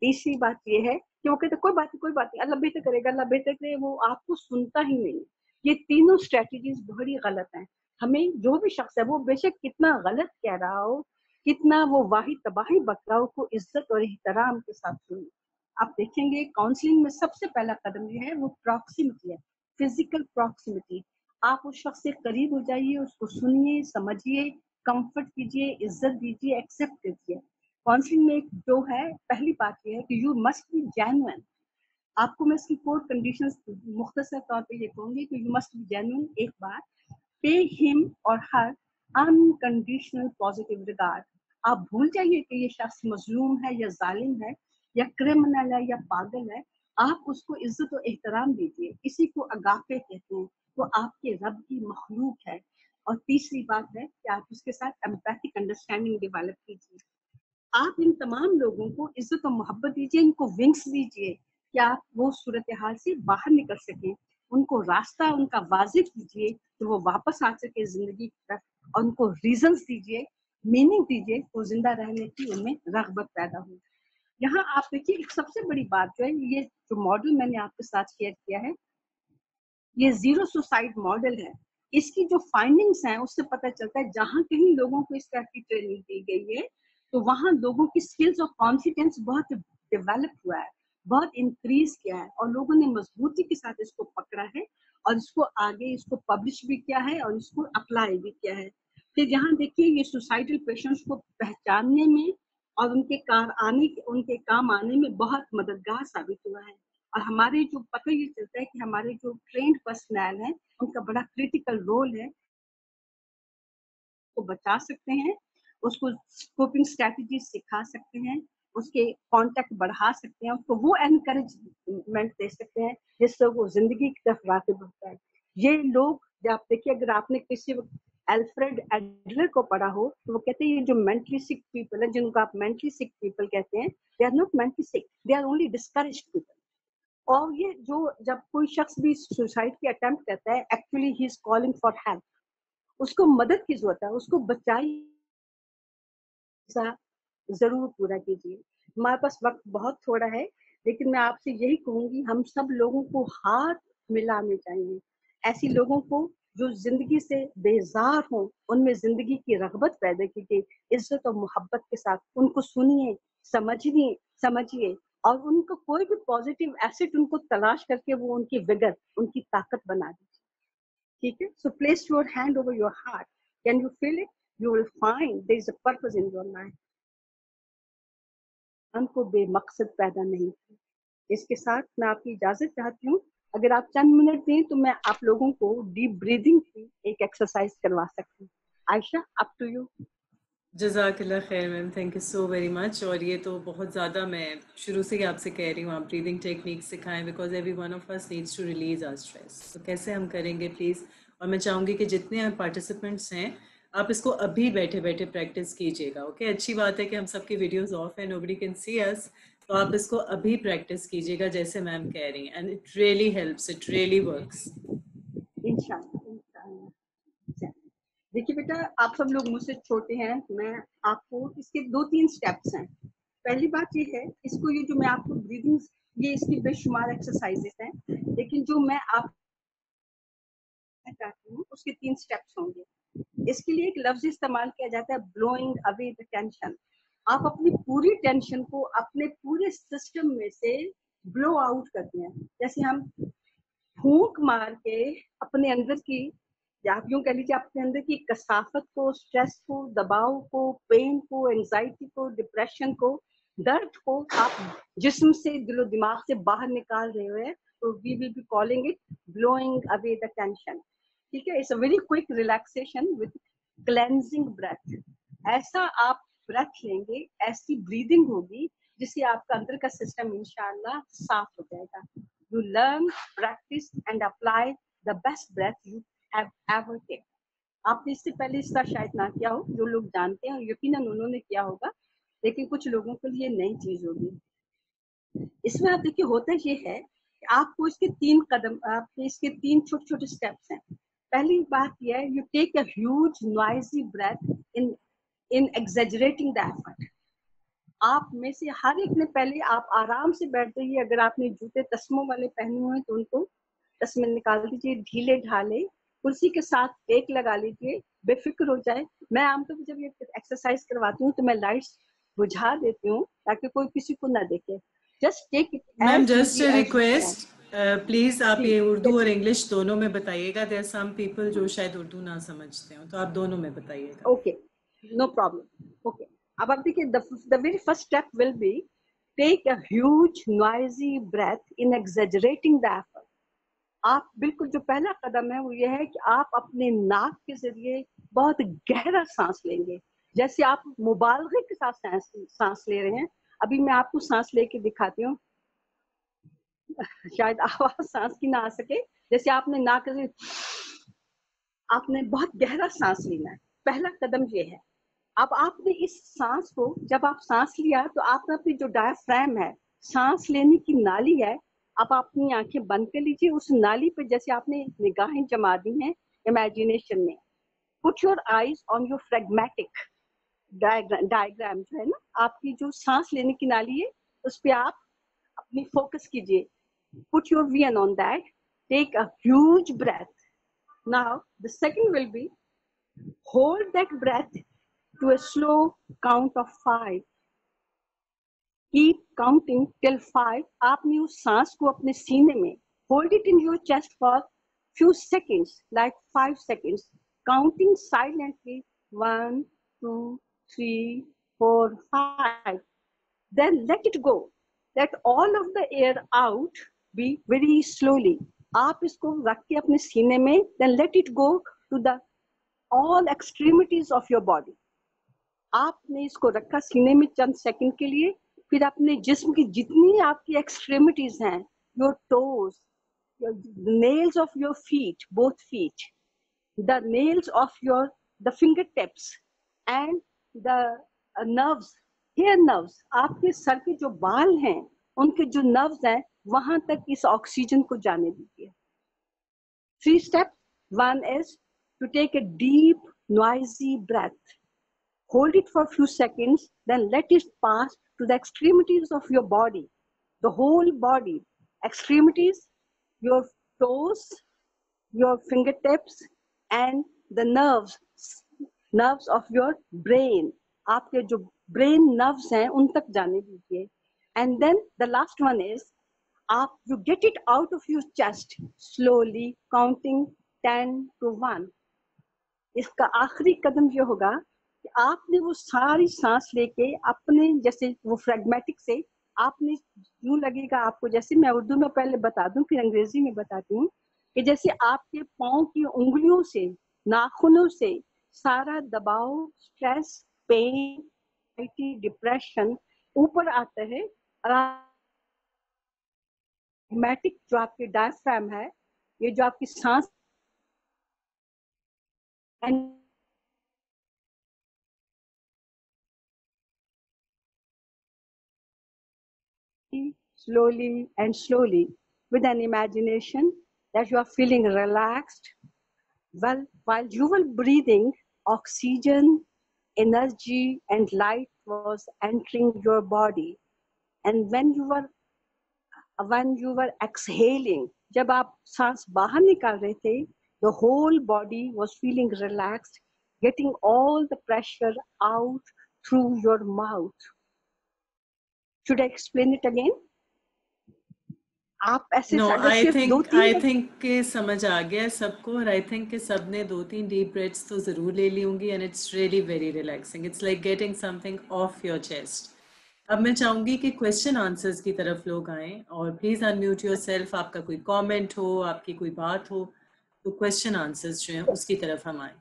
तीसरी बात ये है कि वो कहते कोई बात नहीं, अल्लाह बेहतर करेगा, अल्लाह बेहतर करे, वो आपको सुनता ही नहीं। ये तीनों स्ट्रेटजीज बड़ी गलत हैं। हमें जो भी शख्स है वो बेशक कितना गलत कह रहा हो, कितना वो वाही तबाही बक रहा हो, को इज्जत और एहतराम के साथ सुनिए। आप देखेंगे काउंसलिंग में सबसे पहला कदम ये है, वो प्रॉक्सिमिटी है, फिजिकल प्रॉक्सिमिटी। आप उस शख्स से करीब हो जाइए, उसको सुनिए, समझिए, कंफर्ट कीजिए, इज्जत दीजिए, एक्सेप्ट कीजिए। काउंसलिंग में एक जो है पहली बात ये है कि यू मस्ट बी जेन्युइन। आपको मैं इसकी 4 कंडीशंस मुख्तसर तौर पे ये कहूंगी कि यू मस्ट बी जेन्युइन। एक बार, पे हिम और हर अनकंडीशनल पॉजिटिव रिगार्ड। आप भूल जाइए कि ये शख्स मजलूम है या जालिम है या क्रिमिनल है या पागल है। आप उसको इज्जत और एहतराम दीजिए, इसी को अगापे कहते हैं, वो आपके रब की मखलूक है। और तीसरी बात है कि आप उसके साथ एम्पैथिक अंडरस्टैंडिंग डेवलप कीजिए। आप इन तमाम लोगों को इज्जत और मोहब्बत दीजिए, इनको विंग्स दीजिए कि आप वो सूरत हाल से बाहर निकल सकें। उनको रास्ता उनका वाज़िह कीजिए कि वो वापस आ सके जिंदगी की तरफ, और उनको रीजंस दीजिए, मीनिंग दीजिए, वो जिंदा रहने की उनमें रगबत पैदा हो। यहाँ आप देखिए एक सबसे बड़ी बात जो है, ये जो मॉडल मैंने आपके साथ शेयर किया है, ये जीरो सुसाइड मॉडल है इसकी जो फाइंडिंग्स हैं उससे पता चलता है जहाँ कहीं लोगों को इस तरह की ट्रेनिंग दी गई है तो वहाँ लोगों की स्किल्स और कॉन्फिडेंस बहुत डेवलप हुआ है, बहुत इंक्रीज किया है और लोगों ने मजबूती के साथ इसको पकड़ा है और इसको आगे इसको पब्लिश भी किया है और इसको अप्लाई भी किया है। फिर यहाँ देखिए ये सुसाइडल पेशेंट्स को पहचानने में और उनके काम आने में बहुत मददगार साबित हुआ है। और हमारे जो पता ये चलता है कि हमारे जो ट्रेंड पर्सनल है उनका बड़ा क्रिटिकल रोल है, को बचा सकते हैं, उसको कोपिंग स्ट्रैटेजी सिखा सकते हैं, उसके कांटेक्ट बढ़ा सकते हैं, उसको वो एनकरेजमेंट दे सकते हैं जिससे वो जिंदगी की तरफ राग़िब होता है। ये लोग जब आप देखिए अगर आपने किसी अल्फ्रेड एडलर को पढ़ा हो तो वो कहते हैं ये जो मेंटली सिक पीपल है जिनको आप मेंटली सिक पीपल कहते हैं, they are not mentally sick, they are only discouraged people. और ये जो जब कोई शख्स भी सुसाइड की अटेम्प्ट करता है actually he is calling for help, उसको मदद की जरूरत है, उसको बचाई जरूर पूरा कीजिए। हमारे पास वक्त बहुत थोड़ा है लेकिन मैं आपसे यही कहूंगी हम सब लोगों को हाथ मिलाने चाहिए, ऐसी लोगों को जो जिंदगी से बेजार हों उनमें जिंदगी की रगबत पैदा कीजिए, इज्जत और मोहब्बत के साथ उनको सुनिए, समझिए और उनको कोई भी पॉजिटिव एसेट उनको तलाश करके वो उनकी विगर उनकी ताकत बना दीजिए। ठीक है, so place your hand over your heart, can you feel it, you will find there is a purpose in your life. हमको बेमकसद पैदा नहीं किया। इसके साथ मैं आपकी इजाजत चाहती हूँ, अगर आप चंद मिनट दें तो मैं आप लोगों को डीप ब्रीदिंग की एक एक्सरसाइज करवा सकती हूँ। Ayesha, up to you. जज़ाकल्लाह खैर ma'am, thank you so very much. और ये तो बहुत ज़्यादा मैं शुरू से ही आपसे कह रही हूँ आप ब्रीदिंग टेक्निक सिखाएं, because every one of us needs to release our stress. तो कैसे हम करेंगे प्लीज़? और मैं चाहूँगी कि जितने पार्टिसिपेंट्स हैं आप इसको अभी बैठे बैठे प्रैक्टिस कीजिएगा। ओके, अच्छी बात है कि हम सबकी वीडियोस ऑफ है, नोबडी कैन सी अस, तो आप इसको अभी प्रैक्टिस कीजिएगा जैसे मैम कह रही हैं, and it really helps, it really works. इंशाल्लाह। देखिए बेटा, आप सब लोग मुझसे छोटे हैं, मैं आपको इसके 2-3 स्टेप्स हैं। पहली बात ये है, इसको ये जो मैं आपको ब्रीदिंग, ये इसकी बेशुमार एक्सरसाइजेस हैं, लेकिन जो मैं आप चाहती हूँ उसके 3 स्टेप्स होंगे। इसके लिए एक लफ्ज इस्तेमाल किया जाता है, ब्लोइंग अवे द टेंशन। आप अपनी पूरी टेंशन को अपने पूरे सिस्टम में से ब्लो आउट करते हैं, जैसे हम फूंक मार के अपने अंदर की, या आप यूं कह लीजिए अपने अंदर की कसाफत को, स्ट्रेस को, दबाव को, पेन को, एंजाइटी को, डिप्रेशन को, दर्द को आप जिस्म से, दिलो दिमाग से बाहर निकाल रहे हुए हैं, तो we will be calling it blowing away the tension. ठीक है, it's a very quick relaxation with cleansing breath. ऐसा आप ब्रेथ लेंगे, ऐसी ब्रीदिंग होगी जिससे आपका अंदर का सिस्टम इंशाल्लाह साफ हो जाएगा। You learn, practice and apply the best breath you have ever taken. आपने इससे पहले इसका शायद ना किया हो, जो लोग जानते हैं यकीनन उन्होंने किया होगा, लेकिन कुछ लोगों के लिए नई चीज होगी। इसमें आप देखिए होता ये है कि आपको इसके 3 कदम, आपके इसके 3 छोटे छोटे स्टेप्स हैं। पहली बात यह है, you take a huge noisy breath in exaggerating the effort. आप में से हर एक ने पहले आप आराम से बैठ जाइए, अगर आपने जूते तस्मों वाले पहने हुए हैं तो उनको तस्मे निकाल दीजिए, ढीले ढाले, कुर्सी के साथ ब्रेक लगा लीजिए, बेफिक्र हो जाए। मैं आमतौर पर जब ये एक्सरसाइज करवाती हूँ तो मैं लाइट्स बुझा देती हूँ ताकि कोई किसी को ना देखे। Just take it ma'am as just easy as request, please आप ये उर्दू और जी। इंग्लिश दोनों में बताइएगा। देयर सम पीपल जो शायद उर्दू ना समझते हो, तो आप दोनों में बताइएगा। Okay, no problem. Okay. अब आप देखिए, the very first step will be take a huge noisy breath in exaggerating the effort. आप बिल्कुल जो पहला कदम है वो ये है कि आप अपने नाक के जरिए बहुत गहरा सांस लेंगे, जैसे आप मुबालगे के साथ सांस ले रहे हैं। अभी मैं आपको सांस लेके दिखाती हूँ, शायद आवाज सांस की ना आ सके। जैसे आपने नाक से, आपने बहुत गहरा सांस लेना है, पहला कदम ये है। अब आपने इस सांस को, जब आप सांस लिया तो आपने अपनी जो डायफ्राम है, सांस लेने की नाली है, आप अपनी आंखें बंद कर लीजिए, उस नाली पे जैसे आपने निगाहें जमा दी हैं इमेजिनेशन में। Put your eyes on your pragmatic diagram, जो है ना आपकी जो सांस लेने की नाली है, उस पर आप अपनी फोकस कीजिए। Put your vision on that, take a huge breath, Now, the second will be hold that breath to a slow count of 5. Keep counting till 5. आपने उस सांस को अपने सीने में hold it in your chest for few seconds, like 5 seconds, counting silently 1, 2, 3, 4, 5. Then let it go. Let all of the air out be very slowly. आप इसको रख के अपने सीने में then let it go to the all extremities of your body. आपने इसको रखा सीने में चंद सेकंड के लिए, फिर अपने जिस्म की जितनी आपकी एक्सट्रीमिटीज हैं, your toes, nails of your feet, both feet, the nails of your the finger tips and the nerves, hair nerves, आपके सर के जो बाल हैं उनके जो नर्व्स हैं वहां तक इस ऑक्सीजन को जाने दीजिए. 3 steps. 1 is to take a deep, noisy breath. Hold it for a few seconds, then let it pass to the extremities of your body, the whole body, extremities, your toes, your fingertips, and the nerves of your brain. आपके जो brain nerves हैं उन तक जाने दीजिए. And then the last one is, you get it out of your chest slowly, counting 10 to 1. इसका आखिरी कदम ये होगा कि आपने वो सारी सांस लेके अपने, जैसे वो फ्रेगमेटिक से आपने, यूं लगेगा आपको, जैसे मैं उर्दू में पहले बता दूं फिर अंग्रेजी में बताती हूँ, कि जैसे आपके पाँव की उंगलियों से, नाखूनों से सारा दबाव, स्ट्रेस, पेन, डिप्रेशन ऊपर आता है. फ्रेगमेटिक जो आपके डायफ्राम है, ये जो आपकी सांस and slowly and slowly with an imagination that you are feeling relaxed. Well, while you were breathing, oxygen, energy, and light was entering your body. And when you were exhaling, जब आप सांस बाहर निकाल रहे थे, the whole body was feeling relaxed, getting all the pressure out through your mouth. Should I explain it again? आप ऐसे No, अगर I सिर्फ think कि समझ आ गया सबको, और I think कि सबने 2-3 deep breaths तो जरूर ले ली होंगी, and it's really very relaxing. It's like getting something off your chest. अब मैं चाहूंगी कि क्वेश्चन आंसर्स की तरफ लोग आएं, और प्लीज अनम्यूट योरसेल्फ. आपका कोई कमेंट हो, आपकी कोई बात हो, तो क्वेश्चन आंसर्स जो हैं उसकी तरफ हम आए.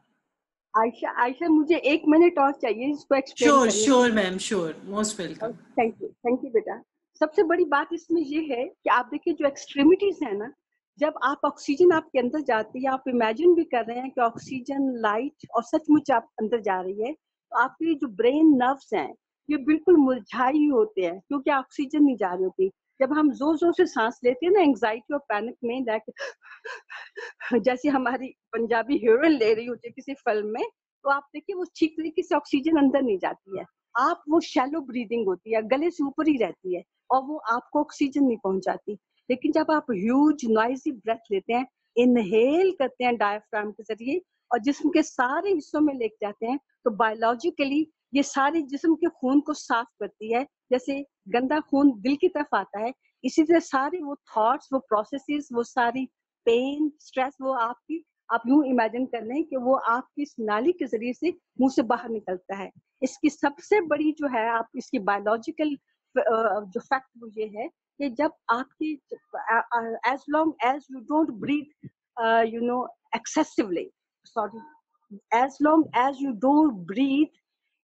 आयशा मुझे 1 मिनट और चाहिए इसको एक्सप्लेन करने के लिए. Sure ma'am, sure, most welcome. Thank you बेटा. सबसे बड़ी बात इसमें ये है कि आप देखिए जो एक्सट्रीमिटीज है ना, जब आप ऑक्सीजन आपके अंदर जाती है, आप इमेजिन भी कर रहे हैं कि ऑक्सीजन, लाइट और सचमुच आप अंदर जा रही है, तो आपके जो ब्रेन नर्व्स हैं ये बिल्कुल मुरझाए होते हैं क्योंकि ऑक्सीजन नहीं जा रही होती. जब हम जोर जोर से सांस लेते हैं ना एंग्जाइटी और पैनिक में, जैसे हमारी पंजाबी हीरोइन ले रही होती है किसी फिल्म में, तो आप देखिए वो ठीक तरीके से ऑक्सीजन अंदर नहीं जाती है. आप वो शैलो ब्रीदिंग होती है, गले से ऊपर ही रहती है और वो आपको ऑक्सीजन नहीं पहुंचाती. लेकिन जब आप ह्यूज नॉइजी ब्रेथ लेते हैं, इनहेल करते हैं डायफ्राम के जरिए और जिस्म के सारे हिस्सों में लेके जाते हैं, तो बायोलॉजिकली ये सारे जिस्म के खून को साफ करती है. जैसे गंदा खून दिल की तरफ आता है, इसी तरह सारे वो थॉट्स, वो प्रोसेसेस, वो सारी पेन, स्ट्रेस, वो आपकी, आप यूं इमेजिन कर लें कि वो आपकी इस नाली के जरिए से मुंह से बाहर निकलता है. इसकी सबसे बड़ी जो है, आप इसकी बायोलॉजिकल जो फैक्ट वो ये है कि जब आपकी, as long as you don't breathe excessively, sorry, as long as you don't breathe,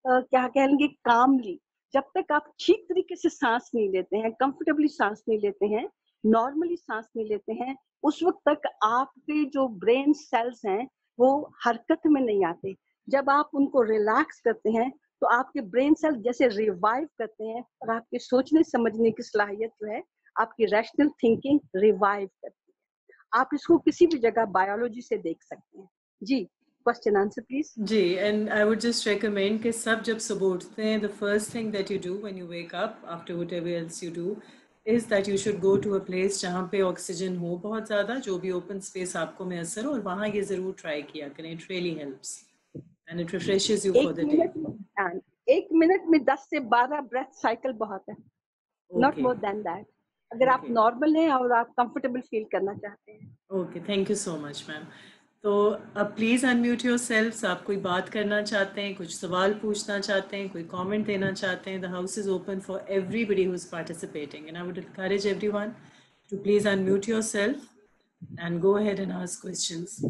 क्या कहेंगे, कामली, जब तक आप ठीक तरीके से सांस नहीं लेते हैं, कंफर्टेबली सांस नहीं लेते हैं, नॉर्मली सांस नहीं लेते हैं, उस वक्त तक आपके जो ब्रेन सेल्स हैं वो हरकत में नहीं आते. जब आप उनको रिलैक्स करते हैं तो आपके ब्रेन सेल जैसे रिवाइव करते हैं और आपके सोचने समझने की सलाहियत जो है, आपकी रैशनल थिंकिंग रिवाइव करती है. आप इसको किसी भी जगह बायोलॉजी से देख सकते हैं. जी, क्वेश्चन आंसर प्लीज. जी, and I would just recommend कि सब जब सुबह उठते हैं, the first thing that you do when you wake up after whatever else you do is that you should go to a place جہاں پہ oxygen ہو بہت زیادہ, جو بھی اوپن اسپیس آپ کو میسر ہو, اور وہاں یہ ضرور ٹرائی کیا کریں. It really helps and it refreshes you for the day. ایک منٹ میں 10 سے 12 بریتھ سائیکل بہت ہے, ناٹ مور دین دیٹ, اگر آپ نارمل ہیں اور آپ کمفرٹیبل فیل کرنا چاہتے ہیں. اوکے, تھینک یو سو مچ میم. تو اب پلیز انمیوٹ یور سیلف. آپ کوئی بات کرنا چاہتے ہیں, کچھ سوال پوچھنا چاہتے ہیں, کوئی کامنٹ دینا چاہتے ہیں. The house is open for everybody who is participating, and I would encourage everyone to please unmute yourself and go ahead and ask questions.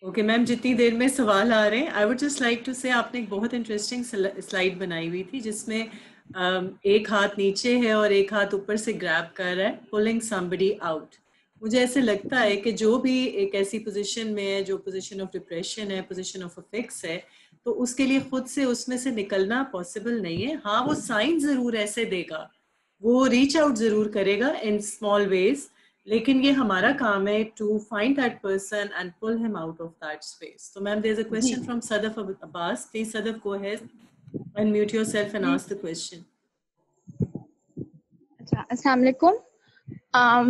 Okay ma'am, جتنی دیر میں سوال آ رہے ہیں, I would just like to say, آپ نے ایک بہت انٹرسٹنگ سلائڈ بنائی ہوئی تھی جس میں ایک ہاتھ نیچے ہے اور ایک ہاتھ اوپر سے گریب کر رہا ہے, پولنگ somebody آؤٹ. مجھے ایسے لگتا ہے کہ جو بھی ایک ایسی پوزیشن میں ہے جو پوزیشن آف ڈپریشن ہے, پوزیشن آف افیکس ہے, تو اس کے لیے خود سے اس میں سے نکلنا پاسبل نہیں ہے. ہاں, وہ سائن ضرور ایسے دے گا, وہ ریچ آؤٹ ضرور کرے گا ان اسمال ویز, لیکن یہ ہمارا کام ہے to find that person and pull them out of that space. تو ma'am, there is a question from Sadaf Abbas. Please Sadaf, go ahead, unmute yourself and ask the question. اچھا, السلام علیکم. آ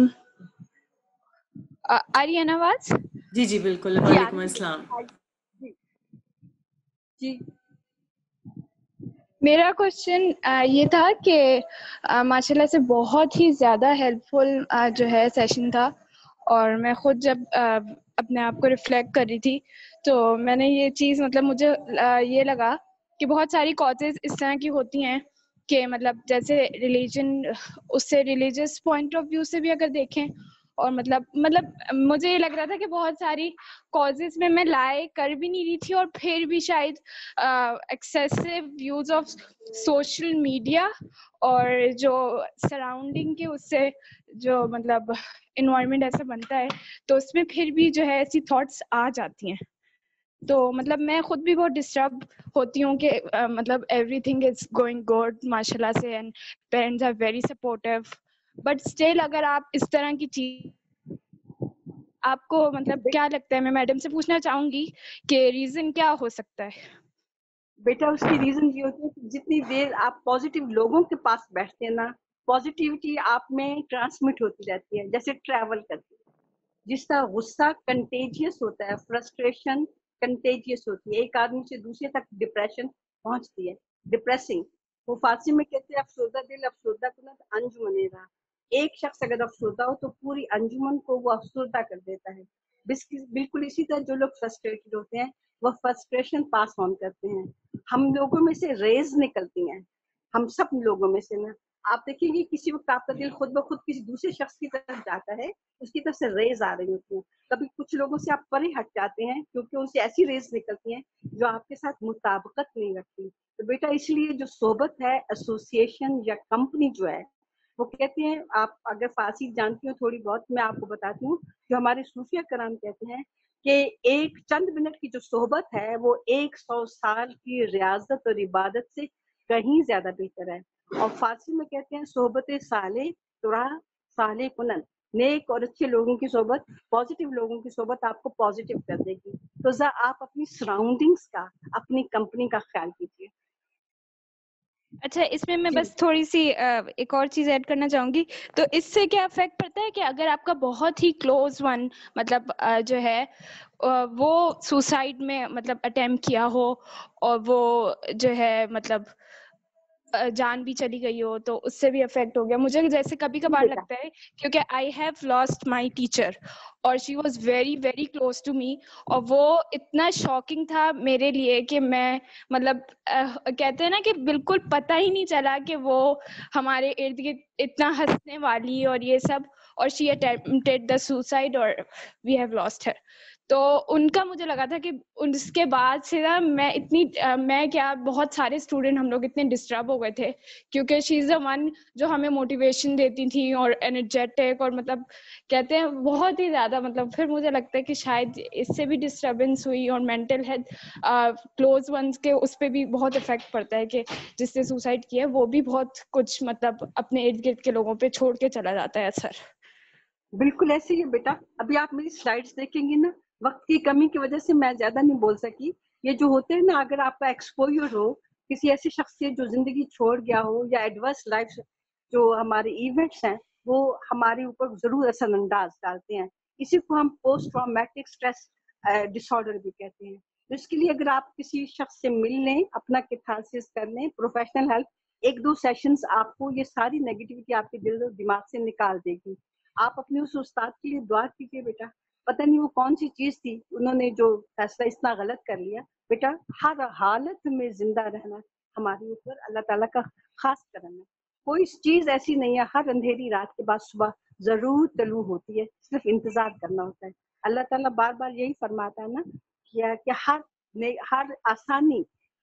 رہی ہے نا آواز؟ جی جی بالکل, وعلیکم السلام. جی, میرا کوشچن یہ تھا کہ ماشاء اللہ سے بہت ہی زیادہ ہیلپ فل جو ہے سیشن تھا, اور میں خود جب اپنے آپ کو ریفلیکٹ کر رہی تھی تو میں نے یہ چیز, مطلب مجھے یہ لگا کہ بہت ساری کازز اس طرح کی ہوتی ہیں کہ مطلب جیسے ریلیجن, اس سے ریلیجیس پوائنٹ آف ویو سے بھی اگر دیکھیں, اور مطلب مجھے یہ لگ رہا تھا کہ بہت ساری کازز میں لائے کر بھی نہیں رہی تھی, اور پھر بھی شاید excessive use of social media اور جو سراؤنڈنگ کے اس سے جو مطلب انوائرمنٹ ایسا بنتا ہے, تو اس میں پھر بھی جو ہے ایسی تھاٹس آ جاتی ہیں. تو مطلب میں خود بھی بہت ڈسٹرب ہوتی ہوں کہ مطلب everything is going good ماشاء اللہ سے, and parents are very supportive, but still اگر آپ اس طرح کی چیز, آپ کو مطلب کیا لگتا ہے, میں میڈم سے پوچھنا چاہوں گی کہ ریزن کیا ہو سکتا ہے؟ بیٹا اس کی ریزن یہ ہوتی ہے کہ جتنی دیر آپ پازیٹیو لوگوں کے پاس بیٹھتے ہیں نا, پازیٹیوٹی آپ میں ٹرانسمٹ ہوتی رہتی ہے, جیسے ٹریول کرتی ہے. جس طرح غصہ کنٹیجیس ہوتا ہے, فرسٹریشن کنٹیجیس ہوتی ہے, ایک آدمی سے دوسرے تک ڈپریشن پہنچتی ہے, ڈپریسنگ. وہ فارسی میں کہتے ہیں افسردہ دل افسردہ کنت انجمنے رہا. ایک شخص اگر افسردہ ہو تو پوری انجمن کو وہ افسردہ کر دیتا ہے. بالکل اسی طرح جو لوگ فرسٹریٹڈ ہوتے ہیں وہ فرسٹریشن پاس آن کرتے ہیں. ہم لوگوں میں سے ریز نکلتی ہیں, ہم سب لوگوں میں سے نا, آپ دیکھیں گے کسی وقت آپ کا دل خود بخود کسی دوسرے شخص کی طرف جاتا ہے, اس کی طرف سے ریز آ رہی ہوتی ہیں. کبھی کچھ لوگوں سے آپ پرے ہٹ جاتے ہیں کیونکہ ان سے ایسی ریز نکلتی ہیں جو آپ کے ساتھ مطابقت نہیں رکھتی. تو بیٹا اس لیے جو صحبت ہے, ایسوسیشن یا کمپنی جو ہے, وہ کہتے ہیں, آپ اگر فارسی جانتی ہوں تھوڑی بہت, میں آپ کو بتاتی ہوں, جو ہمارے صوفیہ کرام کہتے ہیں کہ ایک چند منٹ کی جو صحبت ہے وہ 100 سال کی ریاضت اور عبادت سے کہیں زیادہ بہتر ہے. اور فارسی میں کہتے ہیں صحبت صالح ترا صالح کنن, نیک اور اچھے لوگوں کی صحبت, پازیٹیو لوگوں کی صحبت آپ کو پازیٹیو کر دے گی. تو ذرا آپ اپنی سراؤنڈنگس کا, اپنی کمپنی کا خیال کیجیے. اچھا, اس میں بس تھوڑی سی ایک اور چیز ایڈ کرنا چاہوں گی. تو اس سے کیا افیکٹ پڑتا ہے کہ اگر آپ کا بہت ہی کلوز ون مطلب جو ہے وہ سوسائڈ میں مطلب اٹیمپٹ کیا ہو, اور وہ جو ہے مطلب جان بھی چلی گئی ہو, تو اس سے بھی افیکٹ ہو گیا. مجھے جیسے کبھی کبھار لگتا ہے کیونکہ I have lost my teacher, اور she was very very close to me, اور وہ اتنا شاکنگ تھا میرے لیے کہ میں مطلب کہتے ہیں نا کہ بالکل پتہ ہی نہیں چلا کہ وہ ہمارے ارد گرد اتنا ہنسنے والی اور یہ سب, اور شی اٹیمپٹڈ دا سوسائڈ اور وی ہیو لاسٹ ہر. تو ان کا مجھے لگا تھا کہ اس کے بعد سے نا میں کیا بہت سارے اسٹوڈنٹ ہم لوگ اتنے ڈسٹرب ہو گئے تھے, کیونکہ شی از دا ون جو ہمیں موٹیویشن دیتی تھی اور انرجیٹک, اور مطلب کہتے ہیں بہت ہی زیادہ, مطلب پھر مجھے لگتا ہے کہ شاید اس سے بھی ڈسٹربنس ہوئی, اور مینٹل ہیلتھ کلوز ونس کے اس پہ بھی بہت افیکٹ پڑتا ہے کہ جس نے سوسائڈ کیا ہے وہ بھی بہت کچھ مطلب اپنے ارد گرد کے لوگوں پہ چھوڑ کے چلا جاتا ہے اثر. بالکل ایسے ہی ہے بیٹا. ابھی آپ میری سلائڈس دیکھیں گی نا, وقت کی کمی کی وجہ سے میں زیادہ نہیں بول سکی, ये जो होते हैं ना, अगर आपका एक्सपोजर हो किसी ऐसी शख्सियत जो जिंदगी छोड़ गया हो, या एडवर्स लाइफ जो हमारे इवेंट्स हैं वो हमारे ऊपर जरूर असरअंदाज डालते हैं. इसी को हम पोस्ट ट्रॉमेटिक स्ट्रेस डिसऑर्डर भी कहते हैं. तो इसके लिए अगर आप किसी शख्स से मिल लें, अपना कैथारसिस कर लें, प्रोफेशनल हेल्प, 1-2 सेशंस आपको ये सारी नेगेटिविटी आपके दिल और दिमाग से निकाल देगी. आप अपने उस उस्ताद के लिए दुआ कीजिए, बेटा पता नहीं वो कौन सी चीज थी, उन्होंने जो फैसला इतना गलत कर लिया. बेटा हर हालत में जिंदा रहना हमारे ऊपर अल्लाह ताला का खास करम है. कोई चीज ऐसी नहीं है, हर अंधेरी रात के बाद सुबह जरूर तलू होती है, सिर्फ इंतजार करना होता है. अल्लाह ताला बार बार यही फरमाता है ना कि हर आसानी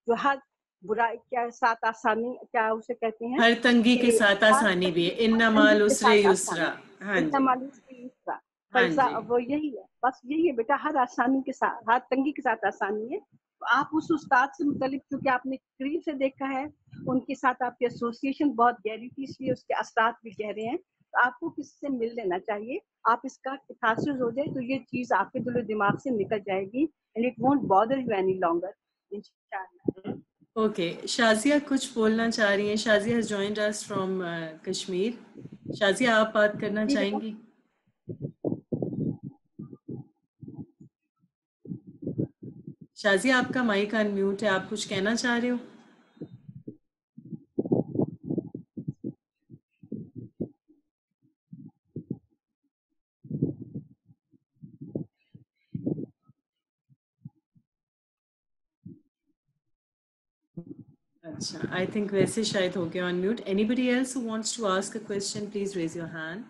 जो हर बुराई क्या साथ आसानी क्या उसे कहते हैं, हर तंगी के कि साथ हर आसानी भी है, तंगी इन्ना के माल साथ उसरे आसानी, युसरा. हाँ इतना जी, मालूम से यूसरा हाँ फैसा, जी. वो यही है, बस यही है बेटा, हर आसानी के साथ, हर तंगी के साथ आसानी है. तो आप उस उस्ताद से मुतलिक क्योंकि आपने करीब से देखा है, उनके साथ आपकी एसोसिएशन बहुत गहरी थी, इसलिए उसके असरात भी गहरे हैं. तो आपको किसी से मिल लेना चाहिए, आप इसका तासुर हो जाए तो ये चीज आपके दिलो दिमाग से निकल जाएगी, and it won't bother you any longer इंशाअल्लाह. ओके, शाजिया कुछ बोलना चाह रही हैं. Shazia has joined us from Kashmir. Shazia आप बात करना जी बेटा. चाहेंगी? शाजिया आपका माइक अनम्यूट है, आप कुछ कहना चाह रहे हो? अच्छा, आई थिंक वैसे शायद हो गया unmute. Anybody else who wants to ask a question please raise your hand.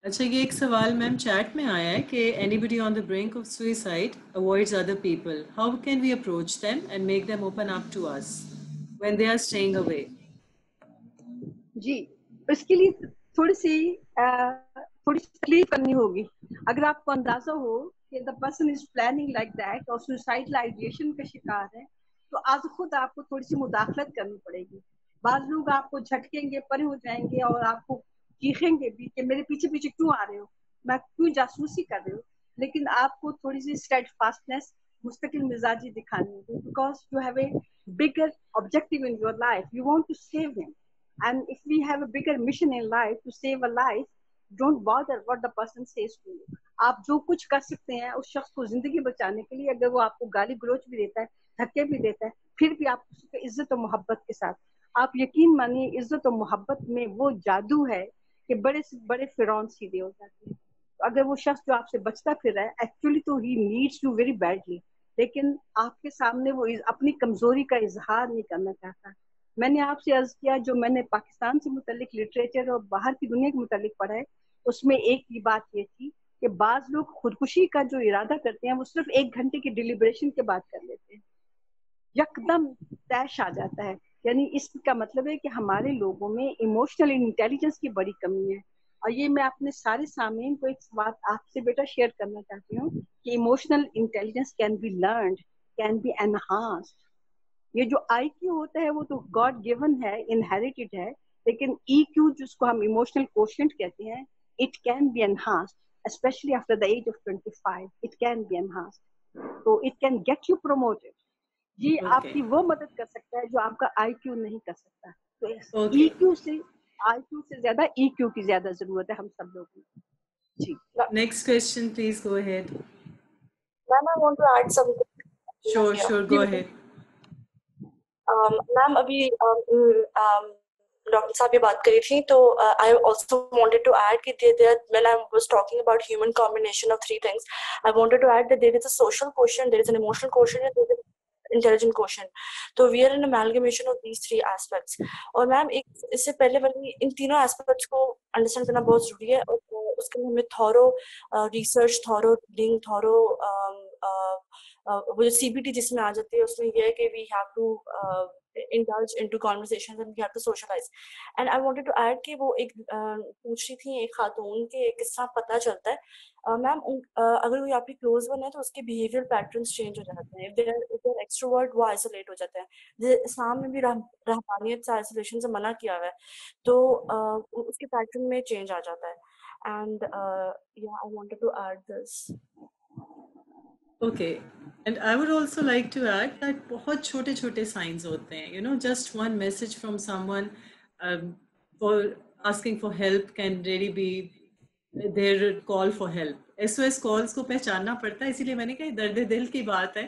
अच्छा, ये एक सवाल मैम चैट में आया है कि anybody on the brink of suicide avoids other people, how can we approach them and make them open up to us when they are staying away? जी, इसके लिए थोड़ी सी तकलीफ करनी होगी. अगर आपको अंदाजा हो कि the person is planning like that और सुसाइडल आइडिएशन का शिकार है, तो आज खुद आपको थोड़ी सी मुदाखलत करनी पड़ेगी. बाज लोग आपको झटकेंगे, परे हो जाएंगे और आपको चीखेंगे भी कि मेरे पीछे पीछे क्यों आ रहे हो, मैं क्यों जासूसी कर रहे हो. लेकिन आपको थोड़ी सी स्टेडफास्टनेस, मुस्तकिल मिजाजी दिखानी होगी, because you have a bigger objective in your life, you want to save him. And if we have a bigger mission in life to save a life, don't bother what the person says to you. आप जो कुछ कर सकते हैं उस शख्स को जिंदगी बचाने के लिए, अगर वो आपको गाली गलोच भी देता है, धक्के भी देता है, फिर भी आप उसको इज्जत और मोहब्बत के साथ, आप यकीन मानिए इज्जत और मोहब्बत में वो जादू है कि बड़े से बड़े फिरौन सीधे हो जाते हैं. तो अगर वो शख्स जो आपसे बचता फिर रहा है, एक्चुअली तो he needs you very badly, लेकिन आपके सामने वो अपनी कमजोरी का इजहार नहीं करना चाहता. मैंने आपसे अर्ज किया, जो मैंने पाकिस्तान से मुतल्लिक लिटरेचर और बाहर की दुनिया के मुतल्लिक पढ़ा है, उसमें एक ही बात ये थी कि बाज लोग खुदकुशी का जो इरादा करते हैं वो सिर्फ 1 घंटे की डिलिब्रेशन के बाद कर लेते हैं, यकदम तैश आ जाता है. यानी इसका मतलब है कि हमारे लोगों में इमोशनल इंटेलिजेंस की बड़ी कमी है. और ये मैं अपने सारे सामीन को एक बात आपसे बेटा शेयर करना चाहती हूँ कि emotional intelligence can be learned, can be enhanced. ये जो IQ होता है वो तो गॉड गिवन है, इनहेरिटेड है, लेकिन EQ जिसको हम इमोशनल कोशेंट कहते हैं, it can be enhanced specially after the age of 25. It can be enhanced, तो it can get you promoted. ये ओके, आपकी वो मदद कर सकता है जो आपका IQ नहीं कर सकता. तो ओके. IQ से ज्यादा EQ की ज्यादा जरूरत है हम सब लोगों को. जी. Next question please go ahead. Ma'am, I want to add something sure here. Sure, go ahead. Ma'am, अभी डॉक्टर साहब ये बात करी थी, तो I also wanted to add कि when I was talking about human combination of 3 things, I wanted to add that there is a social quotient, there is an emotional quotient, and there is an intelligent quotient. तो we are an amalgamation of these 3 aspects. और ma'am इससे पहले वाली इन तीनों aspects को understand करना बहुत जरूरी है, और उसके लिए हमें thorough research, thorough reading, thorough वो जो CBT जिसमें आ जाती है उसमें ये है कि we have to indulge into conversations and we have to socialize. And I wanted to add कि वो एक पूछ रही थी एक खातून के किस तरह पता चलता है मैम, अगर कोई आपकी क्लोज वन है तो उसके बिहेवियर पैटर्न्स चेंज हो जाते हैं. if they're extrovert वो आइसोलेट हो जाते हैं. इस्लाम में भी रहमानियत से आइसोलेशन से मना किया हुआ है, तो उसके पैटर्न में चेंज आ जाता है. And yeah, I wanted to add this. Okay, and I would also like to add that बहुत छोटे छोटे signs होते हैं, you know, just one message from someone for asking for help can really be their call for help. SOS calls को पहचानना पड़ता है, इसीलिए मैंने कहा दर्द दिल की बात है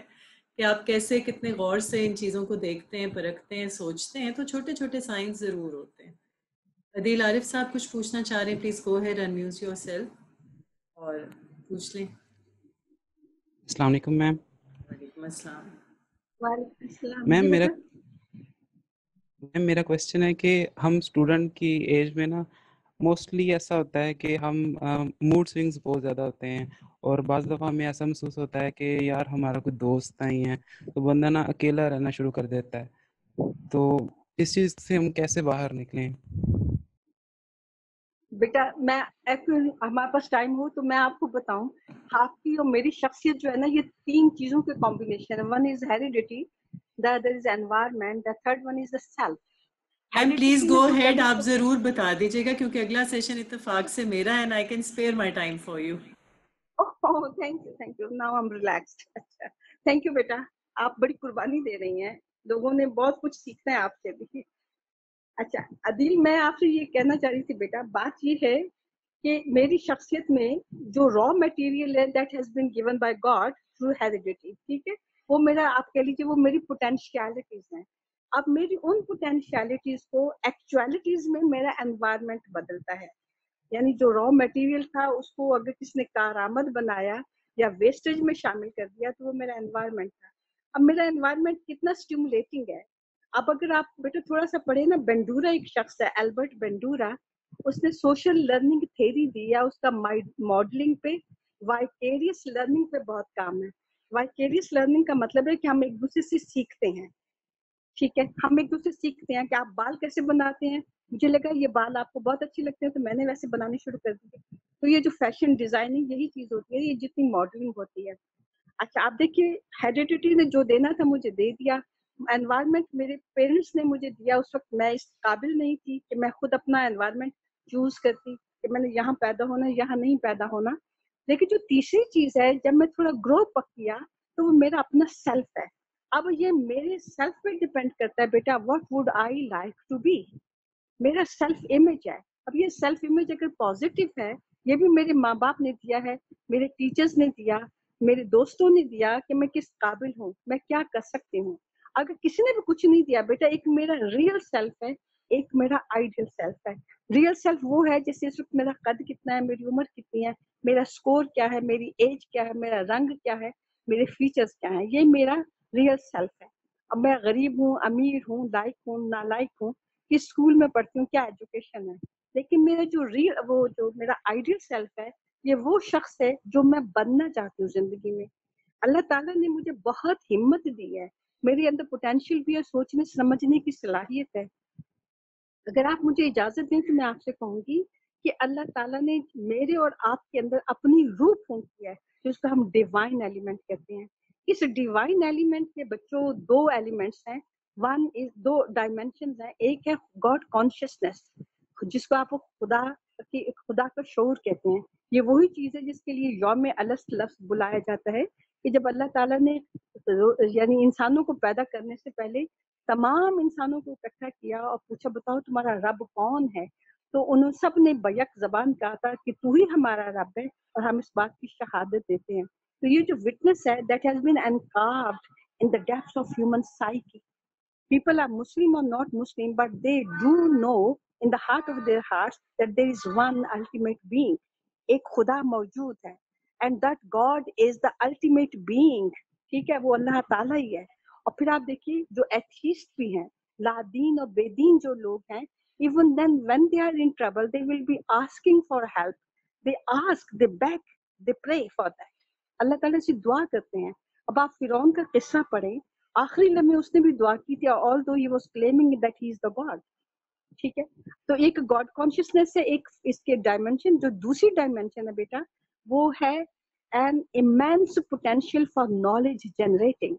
कि आप कैसे कितने गौर से इन चीज़ों को देखते हैं, परखते हैं, सोचते हैं, तो छोटे छोटे साइंस ज़रूर होते हैं. अदील आरिफ साहब कुछ पूछना चाह रहे हैं, please go ahead unmute yourself और पूछ लें. अस्सलाम वालेकुम मैम. वालेकुम अस्सलाम. वालेकुम अस्सलाम. मैम जी मेरा बेटा. मेरा क्वेश्चन है कि हम स्टूडेंट की एज में ना मोस्टली ऐसा होता है कि हम मूड स्विंग्स बहुत ज़्यादा होते हैं और बाज़ दफ़ा हमें ऐसा महसूस होता है कि यार हमारा कोई दोस्त नहीं है, तो बंदा ना अकेला रहना शुरू कर देता है. तो इस चीज़ से हम कैसे बाहर निकलें? बेटा मैं एक्चुअली हमारे पास टाइम हो तो मैं आपको बताऊं, आपकी और मेरी शख्सियत जो है ना, ये 3 चीजों के कॉम्बिनेशन है. One is heredity, the other is environment, the third one is the self. Ma'am please go तो अहेड, आप जरूर बता दीजिएगा क्योंकि अगला सेशन इत्तेफाक से मेरा है and I can spare my time for you. Oh thank you. Now I am relaxed. अच्छा थैंक यू बेटा, आप बड़ी कुर्बानी दे रही हैं, लोगों ने बहुत कुछ सीखना है आपसे भी. अच्छा अदील, मैं आपसे ये कहना चाह रही थी बेटा, बात ये है कि मेरी शख्सियत में जो रॉ मटेरियल है that has been given by God through heredity, ठीक है, वो मेरा, आप कह लीजिए वो मेरी पोटेंशियलिटीज हैं. अब मेरी उन पोटेंशियलिटीज को एक्चुअलिटीज में मेरा एनवायरनमेंट बदलता है. यानी जो रॉ मटेरियल था उसको अगर किसने कारआमद बनाया या वेस्टेज में शामिल कर दिया तो वो मेरा एनवायरनमेंट था. अब मेरा एनवायरनमेंट कितना स्टिमुलेटिंग है. अब अगर आप बेटा थोड़ा सा पढ़े ना, बेंडूरा एक शख्स है, एल्बर्ट बेंडूरा, उसने सोशल लर्निंग थ्योरी दी है, उसका मॉडलिंग पे, वाइकेरियस लर्निंग पे बहुत काम है. वाइकेरियस लर्निंग का मतलब है कि हम एक दूसरे से सीखते हैं. ठीक है, हम एक दूसरे सीखते हैं कि आप बाल कैसे बनाते हैं, मुझे लगा ये बाल आपको बहुत अच्छे लगते हैं तो मैंने वैसे बनाने शुरू कर दिए. तो ये जो फैशन डिजाइनिंग यही चीज होती है, ये जितनी मॉडलिंग होती है. अच्छा आप देखिए, हेरिडिटी ने जो देना था मुझे दे दिया, एनवायरनमेंट मेरे पेरेंट्स ने मुझे दिया. उस वक्त मैं इस काबिल नहीं थी कि मैं खुद अपना एनवायरनमेंट चूज करती कि मैंने यहाँ पैदा होना, यहाँ नहीं पैदा होना. लेकिन जो तीसरी चीज है, जब मैं थोड़ा ग्रो अप किया तो वो मेरा अपना सेल्फ है. अब ये मेरे सेल्फ पे डिपेंड करता है बेटा, what would I like to be. मेरा सेल्फ इमेज है. अब ये सेल्फ इमेज अगर पॉजिटिव है, ये भी मेरे माँ बाप ने दिया है, मेरे टीचर्स ने दिया, मेरे दोस्तों ने दिया कि मैं किस काबिल हूँ, मैं क्या कर सकती हूँ. अगर किसी ने भी कुछ नहीं दिया बेटा, एक मेरा रियल सेल्फ है, एक मेरा आइडियल सेल्फ है. रियल सेल्फ वो है जैसे इस वक्त मेरा कद कितना है, मेरी उम्र कितनी है, मेरा स्कोर क्या है, मेरी एज क्या है, मेरा रंग क्या है, मेरे फीचर्स क्या है, ये मेरा रियल सेल्फ है. अब मैं गरीब हूँ, अमीर हूँ, लाइक हूँ, नालायक हूँ, किस स्कूल में पढ़ती हूँ, क्या एजुकेशन है, लेकिन मेरा जो जो मेरा आइडियल सेल्फ है, ये वो शख्स है जो मैं बनना चाहती हूँ जिंदगी में. अल्लाह ताला ने मुझे बहुत हिम्मत दी है, मेरे अंदर पोटेंशियल भी है, सोचने समझने की सलाहियत है. अगर आप मुझे इजाजत दें तो मैं आपसे कहूंगी कि अल्लाह ताला ने मेरे और आपके अंदर अपनी रूह फूंक किया है, जिसको हम डिवाइन एलिमेंट कहते हैं. इस डिवाइन एलिमेंट के बच्चों 2 एलिमेंट्स हैं. वन इज 2 डायमेंशंस हैं. एक है गॉड कॉन्शियसनेस, जिसको आप खुदा का शऊर कहते हैं. ये वही चीज है जिसके लिए यौम अलस्त लफ्ज बुलाया जाता है, कि जब अल्लाह ताला ने यानी इंसानों को पैदा करने से पहले तमाम इंसानों को इकट्ठा किया और पूछा बताओ तुम्हारा रब कौन है, तो उन्होंने सब ने बैक जबान कहा था कि तू ही हमारा रब है और हम इस बात की शहादत देते हैं. तो ये जो विटनेस है that has been engraved in the depths of human psyche. People are Muslim or not Muslim, but they do know in the heart of their hearts that there is one ultimate being. एक खुदा मौजूद है, and that God is the ultimate being. ठीक है, वो अल्लाह ताला ही है. और फिर आप देखिए जो एथीस्ट भी हैं, लादीन और बेदीन जो लोग हैं, even then when they are in trouble they will be asking for help. They ask, they beg, they pray for that. अल्लाह ताला से दुआ करते हैं. अब आप फिरौन का किस्सा पढ़ें, आखिरी लम्हे उसने भी दुआ की थी, although he was claiming that he is the God. ठीक है, तो एक गॉड कॉन्शियसनेस है, एक इसके डायमेंशन. जो दूसरी डायमेंशन है बेटा, वो है an immense potential for knowledge generating.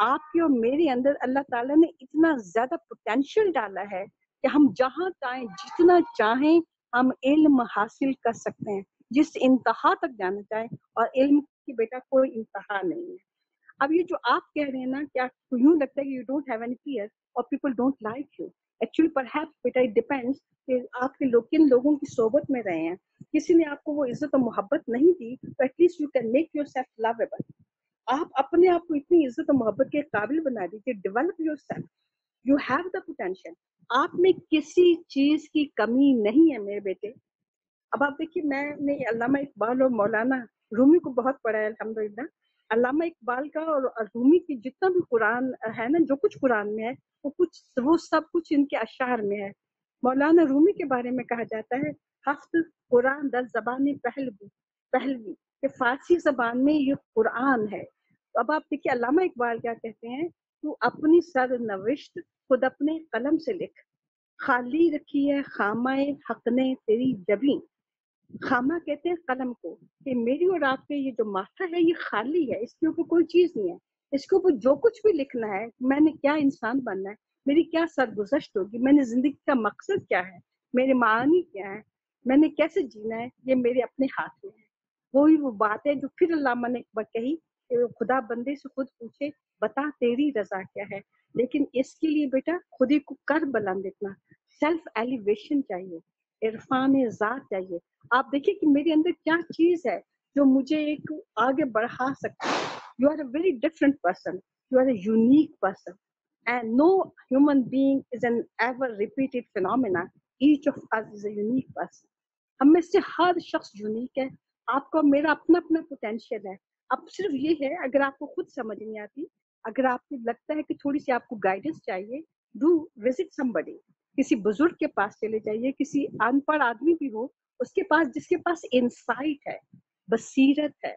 आपके और मेरे अंदर अल्लाह ताला ने इतना ज्यादा पोटेंशियल डाला है कि हम जहाँ चाहें, जितना चाहें, हम इल्म हासिल कर सकते हैं, जिस इंतहा तक जाना चाहें, और इल्म की बेटा कोई इंतहा नहीं है। अब ये जो आप कह रहे हैं ना, क्या यूं लगता है कि you don't have any fear और people don't like you, actually perhaps बेटा इट डिपेंड्स कि आपके लोग किन लोगों की सोबत में रहे हैं। किसी ने आपको वो इज्जत और मोहब्बत नहीं दी तो at least you can make yourself lovable. आप अपने आप को इतनी इज्जत और मोहब्बत के काबिल बना दीजिए, develop yourself, you have the potential, आप में किसी चीज की कमी नहीं है मेरे बेटे। अब आप देखिए, मैंने अल्लामा इकबाल और मौलाना रूमी को बहुत पढ़ा है अल्हम्दुलिल्लाह। अल्लामा इकबाल का और रूमी की जितना भी कुरान है ना, जो कुछ कुरान में है वो सब कुछ इनके अशार में है। मौलाना रूमी के बारे में कहा जाता है, हफ्त कुरान 10 ज़बानी पहलवी कि फारसी जबान में ये कुरान है। तो अब आप देखिए अल्लामा इकबाल क्या कहते हैं, तू अपनी सरनविश्त खुद अपने कलम से लिख, खाली रखी है खामाए हक ने तेरी जबी। खामा कहते हैं कलम को, कि मेरी और आपके ये जो माथा है ये खाली है, इसके ऊपर कोई चीज नहीं है, इसके ऊपर जो कुछ भी लिखना है, मैंने क्या इंसान बनना है, मेरी क्या सरगुज़श्त होगी, मैंने जिंदगी का मकसद क्या है, मेरे मानी क्या है, मैंने कैसे जीना है, ये मेरे अपने हाथ में है। वही वो बात है जो फिर अल्लामा ने कही कि खुदा बंदे से खुद पूछे बता तेरी रजा क्या है। लेकिन इसके लिए बेटा खुद ही को कर बुलंद इतना, सेल्फ एलिवेशन चाहिए, इरफान ज़ात चाहिए। आप देखिए कि मेरे अंदर क्या चीज है जो मुझे एक आगे बढ़ा सकती है। You are a very different person, you are a unique person and no human being is an ever repeated phenomena, each of us is a unique person। हम में से हर शख्स यूनिक है, आपको मेरा अपना अपना पोटेंशियल है। अब सिर्फ ये है, अगर आपको खुद समझ नहीं आती, अगर आपको लगता है कि थोड़ी सी आपको गाइडेंस चाहिए, डू विजिट समबडी, किसी बुजुर्ग के पास चले जाइए, किसी अनपढ़ आदमी भी हो उसके पास, जिसके पास इंसाइट है, बसीरत है,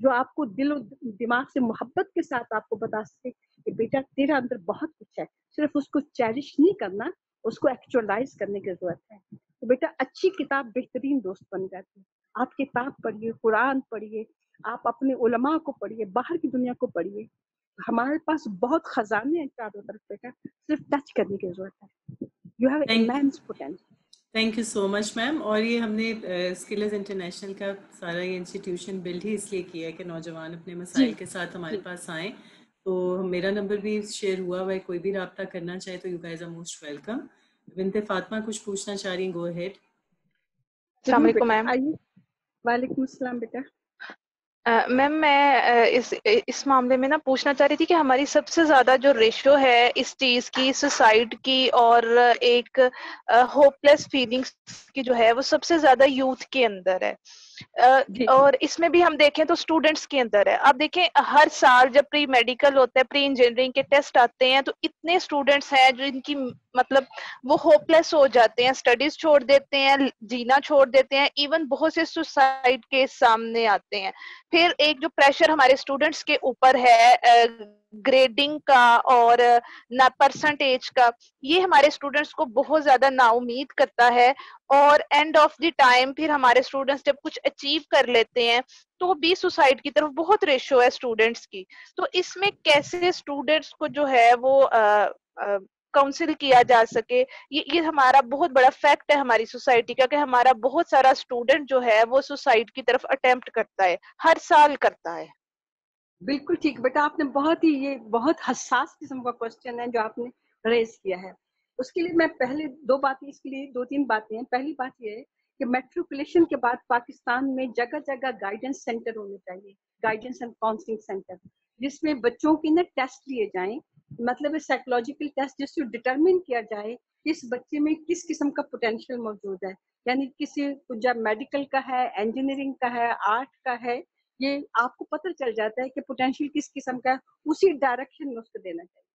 जो आपको दिल और दिमाग से मोहब्बत के साथ आपको बता सके कि बेटा तेरा अंदर बहुत कुछ है, सिर्फ उसको चेरिश नहीं करना, उसको एक्चुअलाइज करने की जरूरत है। तो बेटा अच्छी किताब बेहतरीन दोस्त बन जाती है। आप किताब पढ़िए, कुरान पढ़िए, आप अपने उलमा को पढ़िए, बाहर की दुनिया को पढ़िए। हमारे पास बहुत खजाने हैं चारों तरफ बेटा, सिर्फ टच करने की जरूरत है। You have immense potential. Thank you so much ma'am. और ये हमने स्किल्स इंटरनेशनल का सारा ये इंस्टीट्यूशन बिल्ड ही इसलिए किया है कि नौजवान अपने मसाइल के साथ हमारे पास आएँ। तो मेरा नंबर भी शेयर हुआ हुआ है, कोई भी रब्ता करना चाहे तो you guys are most welcome. Binte Fatima कुछ पूछना चाह रही, गो अहेड। अस्सलाम वालेकुम मैम। वालेकुम अस्सलाम बेटा। मैम मैं इस मामले में ना पूछना चाह रही थी कि हमारी सबसे ज्यादा जो रेशियो है इस चीज की, सुसाइड की और एक होपलेस फीलिंग्स की जो है, वो सबसे ज्यादा यूथ के अंदर है। और इसमें भी हम देखें तो स्टूडेंट्स के अंदर है। आप देखें हर साल जब प्री मेडिकल होता है, प्री इंजीनियरिंग के टेस्ट आते हैं, तो इतने स्टूडेंट्स हैं जो इनकी मतलब वो होपलेस हो जाते हैं, स्टडीज छोड़ देते हैं, जीना छोड़ देते हैं, इवन बहुत से सुसाइड के सामने आते हैं। फिर एक जो प्रेशर हमारे स्टूडेंट्स के ऊपर है ग्रेडिंग का और ना परसेंटेज का, ये हमारे स्टूडेंट्स को बहुत ज्यादा नाउमीद करता है। और एंड ऑफ द टाइम फिर हमारे स्टूडेंट्स जब कुछ अचीव कर लेते हैं तो भी सुसाइड की तरफ बहुत रेशो है स्टूडेंट्स की। तो इसमें कैसे स्टूडेंट्स को जो है वो काउंसिल किया जा सके, ये हमारा बहुत बड़ा फैक्ट है हमारी सोसाइटी का कि हमारा बहुत सारा स्टूडेंट जो है वो सुसाइड की तरफ अटेम्प्ट करता है, हर साल करता है। बिल्कुल ठीक बेटा, आपने बहुत ही ये बहुत हसास किस्म का क्वेश्चन है जो आपने रेज किया है। उसके लिए मैं पहले इसके लिए दो तीन बातें हैं। पहली बात ये है कि मैट्रिकुलेशन के बाद पाकिस्तान में जगह जगह गाइडेंस सेंटर होने चाहिए, गाइडेंस एंड काउंसलिंग सेंटर, जिसमें बच्चों के ना टेस्ट लिए जाएं, मतलब साइकोलॉजिकल टेस्ट, जिससे डिटरमिन किया जाए किस बच्चे में किस किस्म का पोटेंशियल मौजूद है। यानी किसी जब मेडिकल का है, इंजीनियरिंग का है, आर्ट का है, ये आपको पता चल जाता है कि पोटेंशियल किस किस्म का है, उसी डायरेक्शन में उसको देना चाहिए।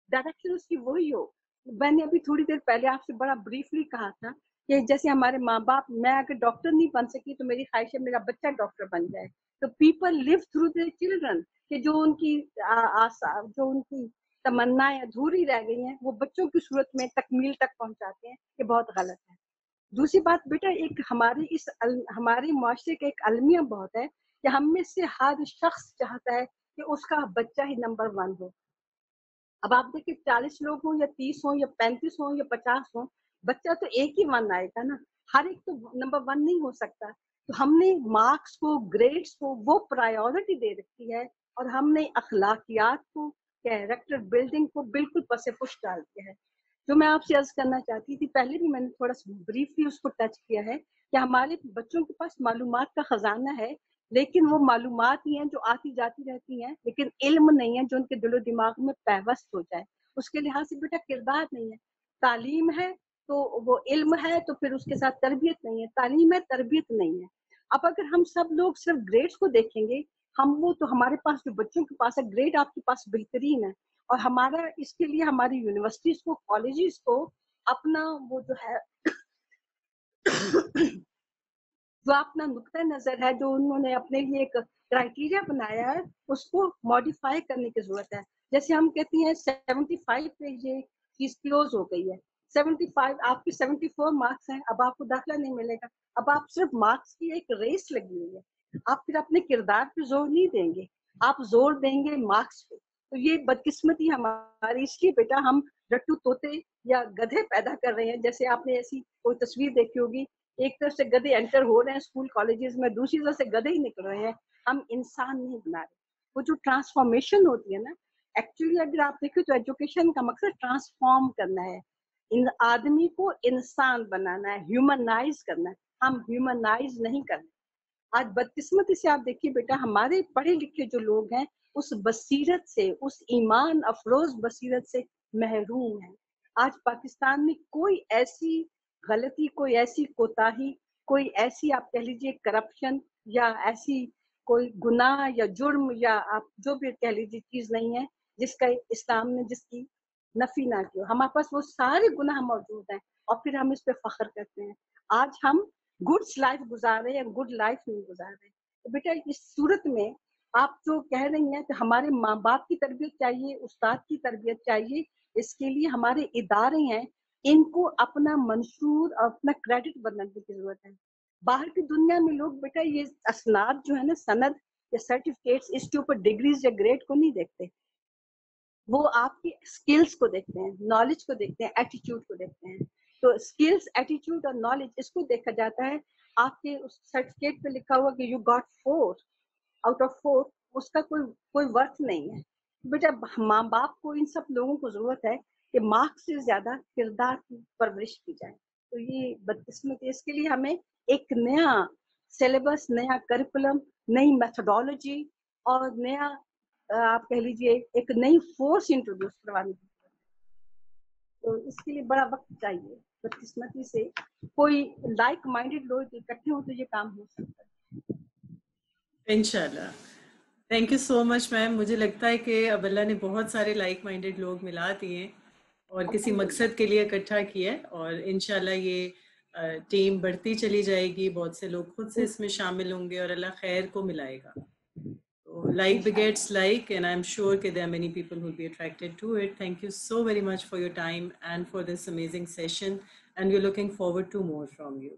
डायरेक्शन उसकी वही हो। मैंने अभी थोड़ी देर पहले आपसे बड़ा ब्रीफली कहा था कि जैसे हमारे माँ बाप, मैं अगर डॉक्टर नहीं बन सकी तो मेरी ख्वाहिश है मेरा बच्चा डॉक्टर बन जाए। तो people live through their children, कि जो उनकी आशा, जो उनकी तमन्नाएं अधूरी रह गई हैं, वो बच्चों की सूरत में तकमील तक पहुंचाते हैं। ये बहुत गलत है। दूसरी बात बेटा, एक हमारे मुआशरे का एक अलमिया बहुत है कि हम में से हर शख्स चाहता है कि उसका बच्चा ही नंबर 1 हो। अब आप देखिए 40 लोग हो या 30 हो या 35 हो या 50 हो, बच्चा तो एक ही 1 आएगा ना, हर एक तो नंबर 1 नहीं हो सकता। तो हमने मार्क्स को, ग्रेड्स को वो प्रायोरिटी दे रखी है और हमने अखलाकियात को, कैरेक्टर बिल्डिंग को बिल्कुल पसे पुश डाल दिया है। जो मैं आपसे अर्ज करना चाहती थी, पहले भी मैंने थोड़ा सा ब्रीफली उसको टच किया है कि हमारे बच्चों के पास मालूमात का खजाना है, लेकिन वो मालूमात ही हैं जो आती जाती रहती हैं, लेकिन इल्म नहीं है जो उनके दिलो दिमाग में पैवस्त हो जाए। उसके लिहाज से बेटा किरदार नहीं है। तालीम है तो वो इल्म है, तो फिर उसके साथ तरबियत नहीं है। तालीम है, तरबियत नहीं है। अब अगर हम सब लोग सिर्फ ग्रेड्स को देखेंगे, हम वो तो हमारे पास जो बच्चों के पास है, ग्रेड आपके पास बेहतरीन है, और हमारा इसके लिए हमारी यूनिवर्सिटीज को, कॉलेजेस को अपना वो जो है जो अपना नुक्ता नजर है, जो उन्होंने अपने लिए एक क्राइटेरिया बनाया है, उसको मॉडिफाई करने की जरूरत है। जैसे हम कहती हैं 75 पे ये चीज क्लोज हो गई है, 75 आपके 74 मार्क्स हैं, अब आपको दाखिला नहीं मिलेगा। अब आप सिर्फ मार्क्स की एक रेस लगी हुई है, आप फिर अपने किरदार पे जोर नहीं देंगे, आप जोर देंगे मार्क्स पे। तो ये बदकिस्मती हमारी, इसलिए बेटा हम रट्टू तोते या गधे पैदा कर रहे हैं। जैसे आपने ऐसी कोई तस्वीर देखी होगी, एक तरफ से गधे एंटर हो रहे हैं स्कूल कॉलेजेस में, दूसरी तरफ से गधे ही निकल रहे हैं। हम इंसान नहीं बना रहे। वो जो ट्रांसफॉर्मेशन होती है ना, एक्चुअली अगर आप देखो तो एजुकेशन का मकसद ट्रांसफॉर्म करना है, इन आदमी को इंसान बनाना है, ह्यूमनाइज करना है। हम ह्यूमनाइज नहीं कर रहे। आज बदकिस्मती से आप देखिए बेटा, हमारे पढ़े लिखे जो लोग हैं उस बसीरत से, उस ईमान अफरोज बसीरत से महरूम है। आज पाकिस्तान में कोई ऐसी गलती, कोई ऐसी कोताही, कोई ऐसी आप कह लीजिए करप्शन या ऐसी कोई गुनाह या जुर्म या आप जो भी कह लीजिए चीज नहीं है जिसका इस्लाम ने जिसकी नफी ना की हो। हमारे पास वो सारे गुनाह मौजूद हैं और फिर हम इस पे फख्र करते हैं। आज हम गुड्स लाइफ गुजार रहे हैं, गुड लाइफ नहीं गुजार रहे। तो बेटा इस सूरत में आप जो कह रही हैं कि हमारे माँ बाप की तरबियत चाहिए, उस्ताद की तरबियत चाहिए, इसके लिए हमारे इदारे हैं, इनको अपना मंशूर और अपना क्रेडिट बनाने की जरूरत है। बाहर की दुनिया में लोग बेटा ये असनाद जो है ना, सनद या सर्टिफिकेट्स, इसके ऊपर डिग्रीज या ग्रेड को नहीं देखते, वो आपकी स्किल्स को देखते हैं, नॉलेज को देखते हैं, एटीट्यूड को देखते हैं। तो स्किल्स, एटीट्यूड और नॉलेज इसको देखा जाता है। आपके उस सर्टिफिकेट पे लिखा हुआ कि यू गॉट 4 आउट ऑफ 4, उसका कोई वर्थ नहीं है। बेटा माँ बाप को, इन सब लोगों को जरूरत है कि मार्क्स से ज्यादा किरदार की परवरिश की जाए। तो ये बदकिस्मती है। इसके लिए हमें एक नया सिलेबस, नया करिकुलम, नई मेथोडोलॉजी और नया आप कह लीजिए एक नई फोर्स इंट्रोड्यूस करवाने की जरूरत है। तो इसके लिए बड़ा वक्त चाहिए। बदकिस्मती से कोई लाइक माइंडेड लोग इकट्ठे हो तो ये काम हो सकता है इंशाल्लाह। Thank you so much ma'am. मुझे लगता है कि अब अल्लाह ने बहुत सारे लाइक माइंडेड लोग मिला दिए और किसी मकसद के लिए इकट्ठा किया है, और इंशाल्लाह ये टीम बढ़ती चली जाएगी, बहुत से लोग खुद से इसमें शामिल होंगे और अल्लाह खैर को मिलाएगा। So like begets like, and I'm sure that there are many people who will be attracted to it. Thank you so very much for your time and for this amazing session, and we're looking forward to more from you.